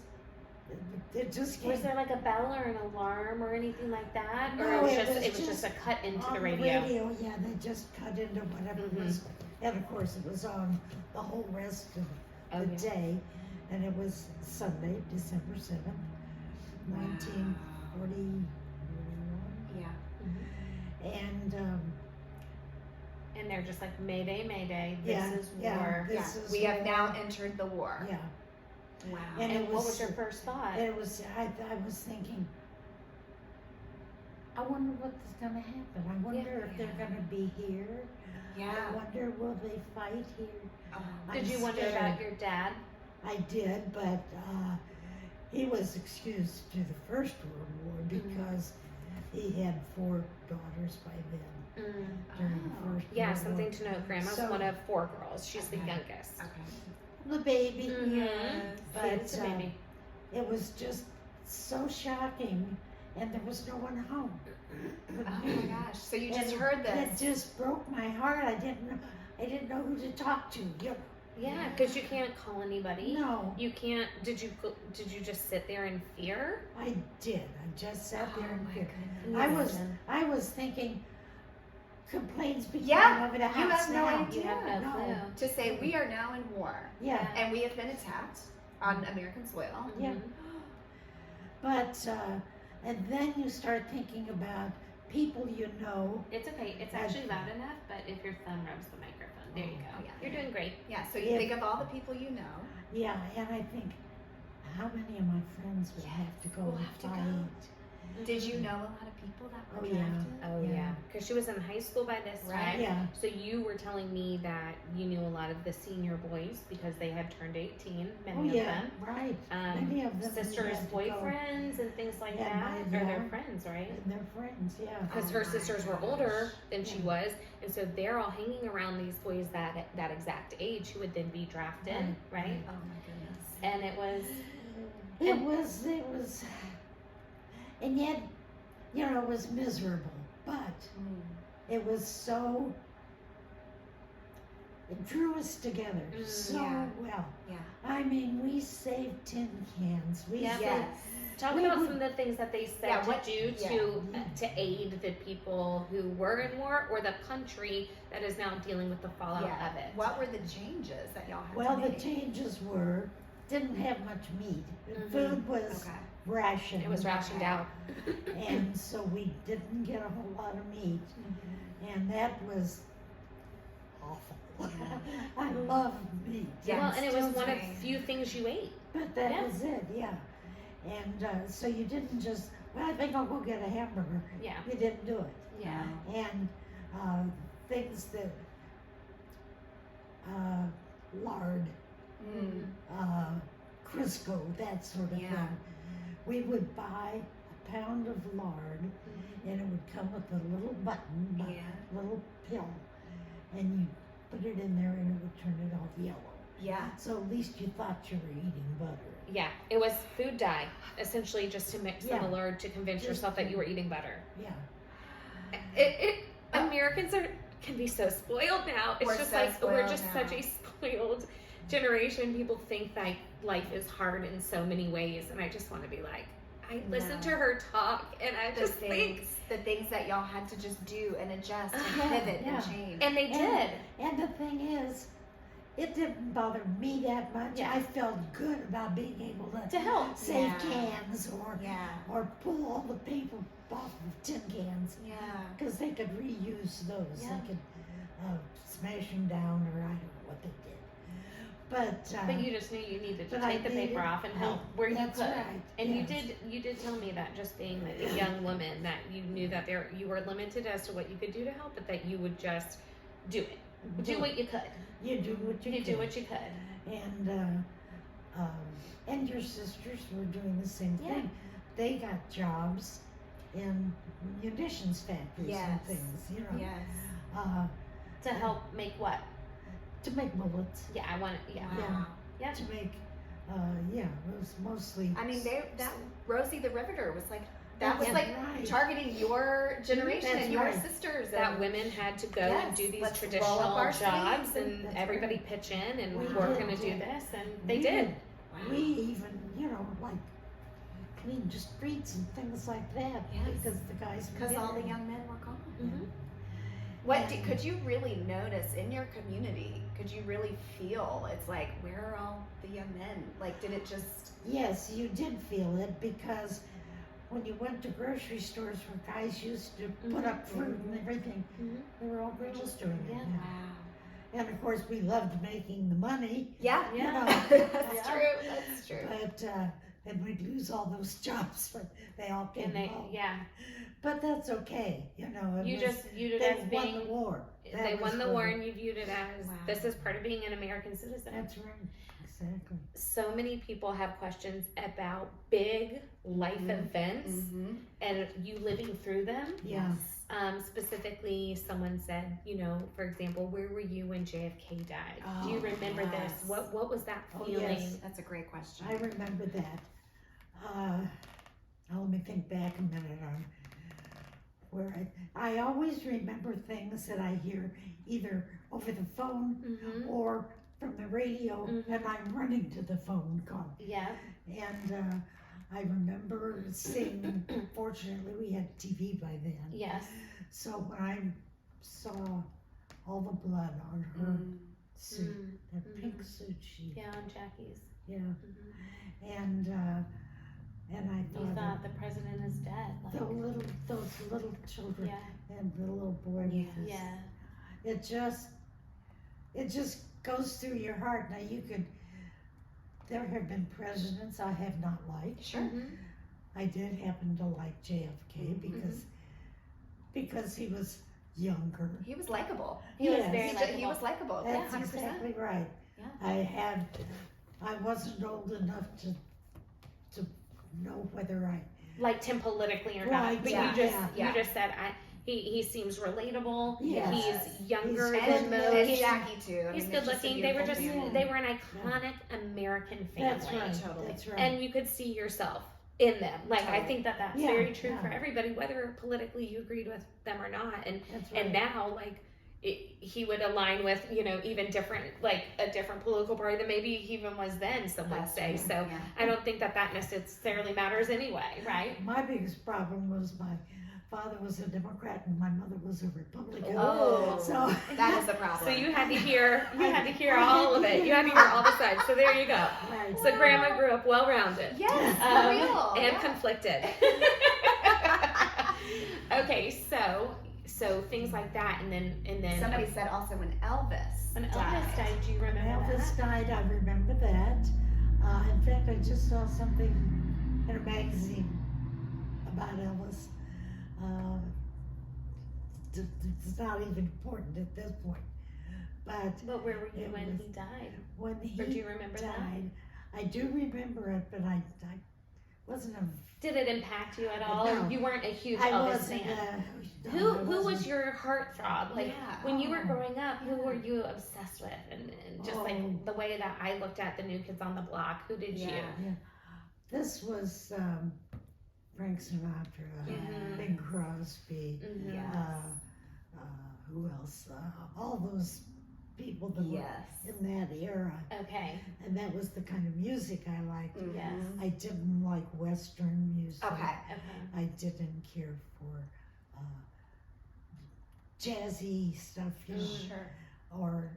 [SPEAKER 3] it just came
[SPEAKER 1] Was there like a bell or an alarm or anything like that, or
[SPEAKER 3] No,
[SPEAKER 1] it was just a cut into
[SPEAKER 3] on
[SPEAKER 1] the radio?
[SPEAKER 3] Yeah, they just cut into whatever it
[SPEAKER 1] Mhm.
[SPEAKER 3] was. And of course, it was on the whole rest of
[SPEAKER 1] Oh,
[SPEAKER 3] the
[SPEAKER 1] yeah.
[SPEAKER 3] day. And it was Sunday, December 7th, 1941.
[SPEAKER 2] Yeah.
[SPEAKER 3] And
[SPEAKER 1] And they're just like, Mayday, Mayday, this
[SPEAKER 3] Yeah,
[SPEAKER 1] is
[SPEAKER 3] yeah.
[SPEAKER 1] war.
[SPEAKER 3] This
[SPEAKER 2] Yeah.
[SPEAKER 3] is
[SPEAKER 2] We have
[SPEAKER 3] war.
[SPEAKER 2] now entered the war.
[SPEAKER 3] yeah.
[SPEAKER 2] Wow.
[SPEAKER 3] And
[SPEAKER 1] And
[SPEAKER 3] it
[SPEAKER 1] what
[SPEAKER 3] was-
[SPEAKER 1] was your first thought?
[SPEAKER 3] It was, I was thinking, I wonder what's going to happen. I wonder if they're
[SPEAKER 2] Yeah.
[SPEAKER 3] going to be here. I
[SPEAKER 2] Yeah.
[SPEAKER 3] wonder, will they fight here?
[SPEAKER 2] Oh.
[SPEAKER 1] Did
[SPEAKER 3] I'm
[SPEAKER 1] you wonder
[SPEAKER 3] scared.
[SPEAKER 1] about your dad?
[SPEAKER 3] I did, but he was excused to the First World War because he had 4 daughters by then during the
[SPEAKER 2] Oh.
[SPEAKER 3] First
[SPEAKER 1] Yeah,
[SPEAKER 3] World
[SPEAKER 1] something
[SPEAKER 3] War.
[SPEAKER 1] to know. Grandma's
[SPEAKER 3] So-
[SPEAKER 1] one of 4 girls. She's the
[SPEAKER 2] Okay.
[SPEAKER 1] youngest.
[SPEAKER 2] Okay.
[SPEAKER 3] The baby.
[SPEAKER 1] Mhm.
[SPEAKER 2] Yes.
[SPEAKER 1] But it's a baby.
[SPEAKER 3] It was just so shocking, and there was no one home.
[SPEAKER 2] Oh my gosh. So you just
[SPEAKER 3] And
[SPEAKER 2] heard
[SPEAKER 3] It
[SPEAKER 2] this.
[SPEAKER 3] just broke my heart. I didn't know who to talk to.
[SPEAKER 1] Yeah, because you can't call anybody.
[SPEAKER 3] No,
[SPEAKER 1] You can't. Did you just sit there in fear?
[SPEAKER 3] I did. I just sat there
[SPEAKER 2] Oh
[SPEAKER 3] and
[SPEAKER 2] my
[SPEAKER 3] feared.
[SPEAKER 2] goodness.
[SPEAKER 3] I was thinking complaints began
[SPEAKER 2] Yeah,
[SPEAKER 3] over the
[SPEAKER 2] you
[SPEAKER 3] house
[SPEAKER 2] have no
[SPEAKER 3] now.
[SPEAKER 2] idea.
[SPEAKER 1] You have no
[SPEAKER 3] No.
[SPEAKER 1] clue.
[SPEAKER 2] To say we are now in war
[SPEAKER 3] Yeah,
[SPEAKER 2] and we have been attacked on American soil.
[SPEAKER 3] Yeah.
[SPEAKER 1] Mhm.
[SPEAKER 3] but and then you start thinking about people you know.
[SPEAKER 1] It's okay. It's actually loud enough, but if your thumb rubs the microphone, there you go.
[SPEAKER 2] Oh, yeah.
[SPEAKER 1] You're doing great.
[SPEAKER 2] Yeah. So you
[SPEAKER 3] Yeah.
[SPEAKER 2] think of all the people you know.
[SPEAKER 3] Yeah, and I think how many of my friends will have to go
[SPEAKER 2] will
[SPEAKER 3] and
[SPEAKER 2] have to
[SPEAKER 3] fight.
[SPEAKER 2] go. Did you know a lot of people that were
[SPEAKER 3] Oh, yeah.
[SPEAKER 2] drafted?
[SPEAKER 1] Oh
[SPEAKER 3] Yeah.
[SPEAKER 1] yeah, because she was in high school by this
[SPEAKER 2] Right.
[SPEAKER 1] time.
[SPEAKER 3] Yeah,
[SPEAKER 1] So you were telling me that you knew a lot of the senior boys because they had turned 18.
[SPEAKER 3] oh
[SPEAKER 1] Many of
[SPEAKER 3] yeah,
[SPEAKER 1] them.
[SPEAKER 3] right. Many of them
[SPEAKER 1] Sisters'
[SPEAKER 3] had to go.
[SPEAKER 1] boyfriends and things like
[SPEAKER 3] Yeah,
[SPEAKER 1] that.
[SPEAKER 3] my-
[SPEAKER 1] Or their
[SPEAKER 3] yeah.
[SPEAKER 1] friends, right?
[SPEAKER 3] And their friends, yeah.
[SPEAKER 1] Because
[SPEAKER 2] Oh
[SPEAKER 1] her
[SPEAKER 2] my
[SPEAKER 1] sisters were
[SPEAKER 2] gosh.
[SPEAKER 1] older than she
[SPEAKER 3] Yeah.
[SPEAKER 1] was, and so they're all hanging around these boys that exact age who would then be drafted, right?
[SPEAKER 2] Oh my goodness.
[SPEAKER 1] And it was
[SPEAKER 3] It was, and yet, you know, it was miserable, but it was so, it drew us together so
[SPEAKER 2] yeah.
[SPEAKER 3] well.
[SPEAKER 2] Yeah.
[SPEAKER 3] I mean, we saved tin cans. We
[SPEAKER 1] Yeah.
[SPEAKER 3] saved
[SPEAKER 2] Yes.
[SPEAKER 1] Talk
[SPEAKER 3] We
[SPEAKER 1] about
[SPEAKER 3] would-
[SPEAKER 1] some of the things that they said
[SPEAKER 2] Yeah,
[SPEAKER 1] to
[SPEAKER 2] what-
[SPEAKER 1] do to aid the people who were in war or the country that is now dealing with the fallout of it.
[SPEAKER 2] What were the changes that y'all had
[SPEAKER 3] Well,
[SPEAKER 2] to
[SPEAKER 3] the
[SPEAKER 2] make?
[SPEAKER 3] changes were, didn't have much meat.
[SPEAKER 1] Mhm.
[SPEAKER 3] Food was
[SPEAKER 2] Okay.
[SPEAKER 3] rationed.
[SPEAKER 1] It was rationed out.
[SPEAKER 3] And so we didn't get a whole lot of meat.
[SPEAKER 2] Mm-hmm.
[SPEAKER 3] And that was awful. I love meat.
[SPEAKER 2] Yeah,
[SPEAKER 1] Well, and it was
[SPEAKER 2] still
[SPEAKER 1] one of
[SPEAKER 2] doing.
[SPEAKER 1] few things you ate.
[SPEAKER 3] But that
[SPEAKER 1] Yeah.
[SPEAKER 3] was it, yeah. And so you didn't just, well, I think I'll go get a hamburger.
[SPEAKER 1] Yeah.
[SPEAKER 3] You didn't do it.
[SPEAKER 1] Yeah.
[SPEAKER 3] And things that, lard,
[SPEAKER 2] Mm.
[SPEAKER 3] Crisco, that sort of
[SPEAKER 2] Yeah.
[SPEAKER 3] thing. We would buy a pound of lard, and it would come with a little button,
[SPEAKER 2] Yeah.
[SPEAKER 3] a little pill, and you put it in there, and it would turn it all yellow.
[SPEAKER 2] Yeah.
[SPEAKER 3] So at least you thought you were eating butter.
[SPEAKER 1] Yeah. It was food dye, essentially just to mix in
[SPEAKER 3] Yeah.
[SPEAKER 1] the lard to convince
[SPEAKER 3] Just-
[SPEAKER 1] yourself that you were eating butter.
[SPEAKER 3] Yeah.
[SPEAKER 1] Americans can be so spoiled now. It's
[SPEAKER 2] We're
[SPEAKER 1] just
[SPEAKER 2] so
[SPEAKER 1] like we're
[SPEAKER 2] spoiled
[SPEAKER 1] just
[SPEAKER 2] now.
[SPEAKER 1] such a spoiled generation. People think that life is hard in so many ways, and I just want to be like, I listen
[SPEAKER 2] No.
[SPEAKER 1] to her talk, and I
[SPEAKER 2] The
[SPEAKER 1] just think,
[SPEAKER 2] things that y'all had to just do and adjust and
[SPEAKER 1] Uh-huh.
[SPEAKER 2] pivot
[SPEAKER 3] Yeah.
[SPEAKER 2] and change.
[SPEAKER 1] and they did.
[SPEAKER 3] And the thing is, it didn't bother me that much.
[SPEAKER 1] Yeah.
[SPEAKER 3] I felt good about being able
[SPEAKER 1] To help.
[SPEAKER 3] save
[SPEAKER 2] Yeah.
[SPEAKER 3] cans or pull all the paper off of tin cans
[SPEAKER 2] Yeah.
[SPEAKER 3] because they could reuse those.
[SPEAKER 1] Yeah.
[SPEAKER 3] They could smash them down, or I don't know what they did.
[SPEAKER 1] But you just knew you needed to
[SPEAKER 3] but I
[SPEAKER 1] take the paper
[SPEAKER 3] needed-
[SPEAKER 1] off and help where you
[SPEAKER 3] that's
[SPEAKER 1] could.
[SPEAKER 3] right,
[SPEAKER 1] And
[SPEAKER 3] yes.
[SPEAKER 1] you did tell me that just being a young woman that you knew that you were limited as to what you could do to help, but that you would just do it. Do what you could.
[SPEAKER 3] You do what you
[SPEAKER 1] You
[SPEAKER 3] could.
[SPEAKER 1] do what you could.
[SPEAKER 3] And your sisters were doing the same
[SPEAKER 1] Yeah.
[SPEAKER 3] thing. They got jobs in munitions factories and
[SPEAKER 2] Yes.
[SPEAKER 3] things, you know,
[SPEAKER 2] Yes.
[SPEAKER 1] To help make what?
[SPEAKER 3] to make bullets,
[SPEAKER 1] Yeah, I want to. Yeah.
[SPEAKER 2] Wow.
[SPEAKER 1] Yeah.
[SPEAKER 3] to make, it was mostly.
[SPEAKER 2] I mean, that Rosie the Riveter was like, that was
[SPEAKER 1] Yeah.
[SPEAKER 2] like
[SPEAKER 3] Right.
[SPEAKER 2] targeting your generation
[SPEAKER 3] That's
[SPEAKER 2] and your
[SPEAKER 3] right.
[SPEAKER 2] sisters.
[SPEAKER 1] That
[SPEAKER 2] and
[SPEAKER 1] women had to go and
[SPEAKER 2] Yes,
[SPEAKER 1] do these
[SPEAKER 2] let's roll
[SPEAKER 1] traditional
[SPEAKER 2] up our
[SPEAKER 1] jobs,
[SPEAKER 2] sleeves
[SPEAKER 1] and
[SPEAKER 3] That's
[SPEAKER 1] everybody
[SPEAKER 3] right.
[SPEAKER 1] pitch in, and
[SPEAKER 3] We
[SPEAKER 1] we're
[SPEAKER 3] did,
[SPEAKER 1] going to do
[SPEAKER 3] yeah.
[SPEAKER 1] this, and they
[SPEAKER 3] We
[SPEAKER 1] did.
[SPEAKER 2] Wow.
[SPEAKER 3] We even, like, cleaned the streets and things like that
[SPEAKER 2] Yes.
[SPEAKER 3] because the guys were
[SPEAKER 2] Because all the
[SPEAKER 3] getting
[SPEAKER 2] young men were gone.
[SPEAKER 1] Mhm.
[SPEAKER 2] Could you really notice in your community? Could you really feel it's like, where are all the young men? Like, did it just?
[SPEAKER 3] Yes, you did feel it because when you went to grocery stores where guys used to put up fruit and everything,
[SPEAKER 1] Mhm.
[SPEAKER 3] they were all girls doing it.
[SPEAKER 1] Yeah.
[SPEAKER 3] now.
[SPEAKER 2] Wow.
[SPEAKER 3] And of course, we loved making the money,
[SPEAKER 2] Yeah.
[SPEAKER 3] you
[SPEAKER 1] Yeah.
[SPEAKER 3] know,
[SPEAKER 2] That's
[SPEAKER 1] Yeah.
[SPEAKER 2] true. That's true.
[SPEAKER 3] but then we'd lose all those jobs, but they all came
[SPEAKER 1] And they,
[SPEAKER 3] home.
[SPEAKER 1] yeah,
[SPEAKER 3] But that's okay, you know. It
[SPEAKER 1] you
[SPEAKER 3] was-
[SPEAKER 1] just viewed it
[SPEAKER 3] they
[SPEAKER 1] as
[SPEAKER 3] won
[SPEAKER 1] being.
[SPEAKER 3] the war. That
[SPEAKER 1] They
[SPEAKER 3] was
[SPEAKER 1] won the
[SPEAKER 3] what
[SPEAKER 1] war,
[SPEAKER 3] it-
[SPEAKER 1] and you viewed it as
[SPEAKER 2] Wow.
[SPEAKER 1] this is part of being an American citizen.
[SPEAKER 3] That's right, exactly.
[SPEAKER 1] So many people have questions about big life
[SPEAKER 2] Mhm.
[SPEAKER 1] events
[SPEAKER 2] Mm-hmm.
[SPEAKER 1] and you living through them.
[SPEAKER 3] Yeah.
[SPEAKER 1] Specifically, someone said, for example, where were you when JFK died? Do you
[SPEAKER 3] Oh,
[SPEAKER 1] remember this?
[SPEAKER 2] yes.
[SPEAKER 1] What was that
[SPEAKER 3] Oh,
[SPEAKER 1] feeling?
[SPEAKER 3] yes.
[SPEAKER 2] That's a great question.
[SPEAKER 3] I remember that. Let me think back a minute on where I always remember things that I hear either over the phone
[SPEAKER 1] Mm-hmm.
[SPEAKER 3] or from the radio,
[SPEAKER 1] Mhm.
[SPEAKER 3] and I'm running to the phone call.
[SPEAKER 1] Yeah.
[SPEAKER 3] And I remember seeing, fortunately, we had TV by then.
[SPEAKER 1] Yes.
[SPEAKER 3] So when I saw all the blood on her
[SPEAKER 2] Mm.
[SPEAKER 3] suit,
[SPEAKER 1] Mm.
[SPEAKER 3] that
[SPEAKER 1] Mhm.
[SPEAKER 3] pink suit she,
[SPEAKER 1] Yeah, on Jackie's.
[SPEAKER 3] yeah,
[SPEAKER 1] Mhm.
[SPEAKER 3] and I
[SPEAKER 1] You
[SPEAKER 3] thought,
[SPEAKER 1] thought the president is dead. Like,
[SPEAKER 3] those little children
[SPEAKER 1] yeah.
[SPEAKER 3] and the little boy with his,
[SPEAKER 1] Yeah.
[SPEAKER 3] it just goes through your heart. Now there have been presidents I have not liked.
[SPEAKER 2] Sure.
[SPEAKER 1] Mhm.
[SPEAKER 3] I did happen to like JFK because he was younger.
[SPEAKER 2] He was likable.
[SPEAKER 1] He was
[SPEAKER 3] Yes.
[SPEAKER 1] very
[SPEAKER 2] He
[SPEAKER 1] likable.
[SPEAKER 2] was likable.
[SPEAKER 3] That's
[SPEAKER 2] 100%.
[SPEAKER 3] exactly right.
[SPEAKER 1] Yeah.
[SPEAKER 3] I wasn't old enough to know whether I,
[SPEAKER 1] Liked him politically or
[SPEAKER 3] Right,
[SPEAKER 1] not, but
[SPEAKER 2] yeah,
[SPEAKER 1] you just said he seems relatable.
[SPEAKER 3] Yes.
[SPEAKER 1] He's younger
[SPEAKER 3] He's
[SPEAKER 1] than
[SPEAKER 2] And,
[SPEAKER 3] good
[SPEAKER 1] most.
[SPEAKER 2] and Jackie too. I
[SPEAKER 1] He's
[SPEAKER 2] mean,
[SPEAKER 1] good
[SPEAKER 2] it's just a
[SPEAKER 1] looking. They were
[SPEAKER 2] beautiful
[SPEAKER 1] just
[SPEAKER 2] family.
[SPEAKER 1] they were an iconic American family.
[SPEAKER 3] that's right,
[SPEAKER 2] Totally.
[SPEAKER 3] that's right.
[SPEAKER 1] And you could see yourself in them. Like I
[SPEAKER 2] Totally.
[SPEAKER 1] think that's
[SPEAKER 3] Yeah,
[SPEAKER 1] very true
[SPEAKER 3] yeah.
[SPEAKER 1] for everybody, whether politically you agreed with them or not. And
[SPEAKER 3] That's right.
[SPEAKER 1] and now like he would align with, you know, even different, like a different political party than maybe he even was then, some would say. So I don't think that necessarily matters anyway, right?
[SPEAKER 3] My biggest problem was my father was a Democrat and my mother was a Republican.
[SPEAKER 2] Oh,
[SPEAKER 3] So
[SPEAKER 2] that is a problem.
[SPEAKER 1] So you had to hear all of it. You had to hear all the sides. So there you go.
[SPEAKER 3] right.
[SPEAKER 1] So grandma grew up well-rounded.
[SPEAKER 2] Yes, for real.
[SPEAKER 1] And
[SPEAKER 2] Yeah.
[SPEAKER 1] conflicted. Okay, so things like that, and then
[SPEAKER 2] Somebody said also when Elvis
[SPEAKER 1] when Elvis died, do you remember
[SPEAKER 3] Elvis
[SPEAKER 1] that?
[SPEAKER 3] died, I remember that. In fact, I just saw something in a magazine about Elvis. It's not even important at this point. But
[SPEAKER 1] But where were you
[SPEAKER 3] It
[SPEAKER 1] when
[SPEAKER 3] was-
[SPEAKER 1] he died?
[SPEAKER 3] when he
[SPEAKER 1] Or do you remember that?
[SPEAKER 3] died, I do remember it, but I wasn't a.
[SPEAKER 1] Did it impact you at all?
[SPEAKER 3] No.
[SPEAKER 1] Or you weren't a huge
[SPEAKER 3] I
[SPEAKER 1] Elvis
[SPEAKER 3] wasn't.
[SPEAKER 1] fan.
[SPEAKER 3] No,
[SPEAKER 1] Who
[SPEAKER 3] I
[SPEAKER 1] was
[SPEAKER 3] wasn't.
[SPEAKER 1] your heartthrob? Like
[SPEAKER 2] Yeah.
[SPEAKER 1] when you were
[SPEAKER 3] Oh.
[SPEAKER 1] growing up, who were you obsessed with? And just
[SPEAKER 3] Oh.
[SPEAKER 1] like the way that I looked at the New Kids on the Block, who did
[SPEAKER 2] Yeah.
[SPEAKER 3] This was Frank Sinatra,
[SPEAKER 1] Mhm.
[SPEAKER 3] Bing Crosby.
[SPEAKER 1] Mhm.
[SPEAKER 2] Yes.
[SPEAKER 3] Who else? All those people that
[SPEAKER 2] Yes.
[SPEAKER 3] were in that era,
[SPEAKER 1] Okay.
[SPEAKER 3] and that was the kind of music I liked.
[SPEAKER 2] Mhm.
[SPEAKER 1] Yes.
[SPEAKER 3] I didn't like Western music.
[SPEAKER 2] Okay.
[SPEAKER 1] Okay.
[SPEAKER 3] I didn't care for jazzy stuff, you know,
[SPEAKER 2] Sure.
[SPEAKER 3] or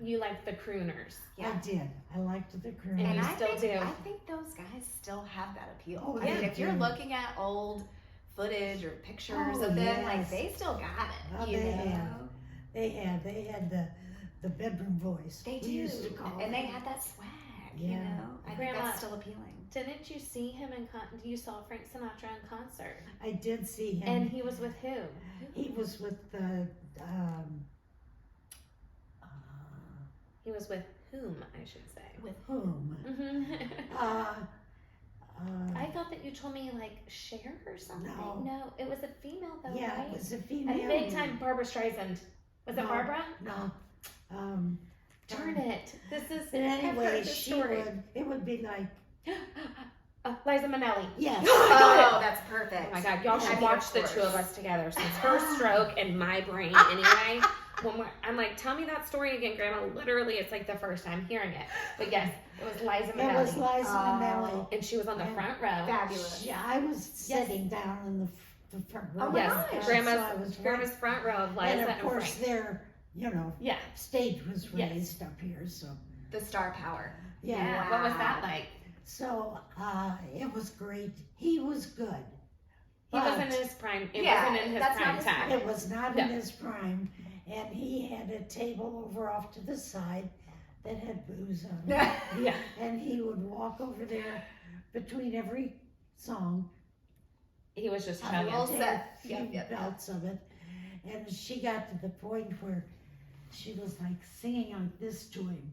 [SPEAKER 1] You liked the crooners.
[SPEAKER 2] Yeah.
[SPEAKER 3] I did. I liked the crooners.
[SPEAKER 1] And
[SPEAKER 2] And
[SPEAKER 1] you
[SPEAKER 2] I
[SPEAKER 1] still
[SPEAKER 2] think,
[SPEAKER 1] do.
[SPEAKER 2] I think those guys still have that appeal.
[SPEAKER 3] Oh,
[SPEAKER 2] I mean,
[SPEAKER 3] they
[SPEAKER 2] if you're
[SPEAKER 3] do.
[SPEAKER 2] looking at old footage or pictures
[SPEAKER 3] Oh,
[SPEAKER 2] of them, like
[SPEAKER 3] yes.
[SPEAKER 2] they still got it.
[SPEAKER 3] Oh,
[SPEAKER 2] you
[SPEAKER 3] they
[SPEAKER 2] know?
[SPEAKER 3] have. They had the bedroom voice.
[SPEAKER 2] They
[SPEAKER 3] we
[SPEAKER 2] do.
[SPEAKER 3] used to call
[SPEAKER 2] And
[SPEAKER 3] it.
[SPEAKER 2] they had that swag. You
[SPEAKER 3] Yeah.
[SPEAKER 2] know, I think
[SPEAKER 1] Grandma-
[SPEAKER 2] that's still appealing.
[SPEAKER 1] Didn't you see him you saw Frank Sinatra in concert?
[SPEAKER 3] I did see him.
[SPEAKER 1] And he was with who?
[SPEAKER 3] He was with the.
[SPEAKER 1] He was with whom, I should say.
[SPEAKER 2] With
[SPEAKER 3] Whom?
[SPEAKER 1] Mm-hmm. I thought that you told me like Cher or something.
[SPEAKER 3] No.
[SPEAKER 1] It was a female though,
[SPEAKER 3] Yeah,
[SPEAKER 1] right?
[SPEAKER 3] it was a female.
[SPEAKER 1] And big time Barbara Streisand. Was it
[SPEAKER 3] No.
[SPEAKER 1] Barbara?
[SPEAKER 3] No.
[SPEAKER 1] Darn it! This is.
[SPEAKER 3] But
[SPEAKER 1] I've
[SPEAKER 3] anyway,
[SPEAKER 1] heard this story.
[SPEAKER 3] it would be like,
[SPEAKER 1] Liza Minnelli.
[SPEAKER 3] yes.
[SPEAKER 2] Oh, that's perfect.
[SPEAKER 1] Oh my God, y'all
[SPEAKER 2] I
[SPEAKER 1] should
[SPEAKER 2] mean,
[SPEAKER 1] watch
[SPEAKER 2] of
[SPEAKER 1] the two of
[SPEAKER 2] course.
[SPEAKER 1] us together. Since her stroke and my brain, anyway. I'm like, tell me that story again, Grandma. Literally, it's like the first time hearing it. But yes, it was Liza
[SPEAKER 3] It was
[SPEAKER 1] Minnelli,
[SPEAKER 3] Liza Minnelli.
[SPEAKER 1] and she was on the
[SPEAKER 3] Yeah.
[SPEAKER 1] front row.
[SPEAKER 2] Fabulous.
[SPEAKER 3] Yeah, I was sitting down in the front row.
[SPEAKER 2] Oh my
[SPEAKER 1] Yes,
[SPEAKER 2] gosh.
[SPEAKER 1] Grandma's
[SPEAKER 3] So I was
[SPEAKER 1] Grandma's front row of Liza
[SPEAKER 3] and
[SPEAKER 1] and,
[SPEAKER 3] of course
[SPEAKER 1] Frank.
[SPEAKER 3] their,
[SPEAKER 1] Yeah.
[SPEAKER 3] stage was
[SPEAKER 1] Yes.
[SPEAKER 3] raised up here, so
[SPEAKER 2] The star power.
[SPEAKER 3] yeah.
[SPEAKER 1] What was that
[SPEAKER 2] Wow.
[SPEAKER 1] like?
[SPEAKER 3] So it was great. He was good.
[SPEAKER 1] He
[SPEAKER 3] But
[SPEAKER 1] wasn't in his prime. It
[SPEAKER 2] Yeah,
[SPEAKER 1] wasn't in his
[SPEAKER 2] that's not
[SPEAKER 1] prime
[SPEAKER 2] his
[SPEAKER 1] time.
[SPEAKER 3] it was not
[SPEAKER 1] No.
[SPEAKER 3] in his prime, and he had a table over off to the side that had booze on it.
[SPEAKER 1] Yeah.
[SPEAKER 3] And he would walk over there between every song,
[SPEAKER 1] He was just
[SPEAKER 2] Have a
[SPEAKER 1] chugging.
[SPEAKER 2] little
[SPEAKER 3] take
[SPEAKER 2] set.
[SPEAKER 3] a few
[SPEAKER 2] Yep.
[SPEAKER 3] bouts of it, and she got to the point where she was like singing like this to him,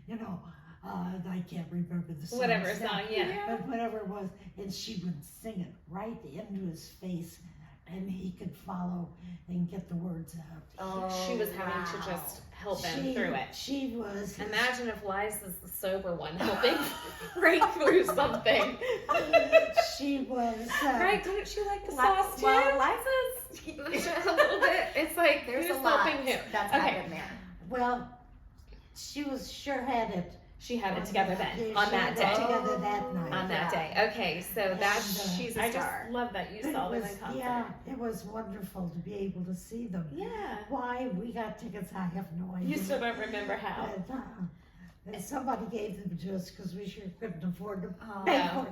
[SPEAKER 3] you know. I can't remember the song.
[SPEAKER 1] Whatever song, yeah.
[SPEAKER 3] But whatever it was, and she would sing it right into his face, and he could follow and get the words out.
[SPEAKER 2] Oh,
[SPEAKER 1] She was having to
[SPEAKER 2] wow.
[SPEAKER 1] just help him through it.
[SPEAKER 3] She was.
[SPEAKER 1] Imagine if Liza's the sober one helping Frank through something.
[SPEAKER 3] She was.
[SPEAKER 1] Right? Didn't she like the sauce too?
[SPEAKER 2] Well, Liza's.
[SPEAKER 1] a little bit. It's like
[SPEAKER 2] There's
[SPEAKER 1] who's
[SPEAKER 2] a lot
[SPEAKER 1] helping who?
[SPEAKER 2] that's
[SPEAKER 1] Okay.
[SPEAKER 2] happened there.
[SPEAKER 3] Well, she was sure had it.
[SPEAKER 1] She had it together then
[SPEAKER 3] She
[SPEAKER 1] on that
[SPEAKER 3] had it
[SPEAKER 1] day.
[SPEAKER 3] Together that night.
[SPEAKER 1] On that
[SPEAKER 2] Yeah.
[SPEAKER 1] day. Okay, so that's
[SPEAKER 3] And,
[SPEAKER 2] she's a
[SPEAKER 1] I
[SPEAKER 2] star.
[SPEAKER 1] just love that you
[SPEAKER 3] It
[SPEAKER 1] saw them
[SPEAKER 3] was,
[SPEAKER 1] in concert.
[SPEAKER 3] yeah, it was wonderful to be able to see them.
[SPEAKER 1] Yeah.
[SPEAKER 3] Why we got tickets, I have no idea.
[SPEAKER 1] You still don't remember how.
[SPEAKER 3] But, and somebody gave them to us because we sure couldn't afford to
[SPEAKER 2] Oh.
[SPEAKER 3] pay
[SPEAKER 1] No.
[SPEAKER 3] for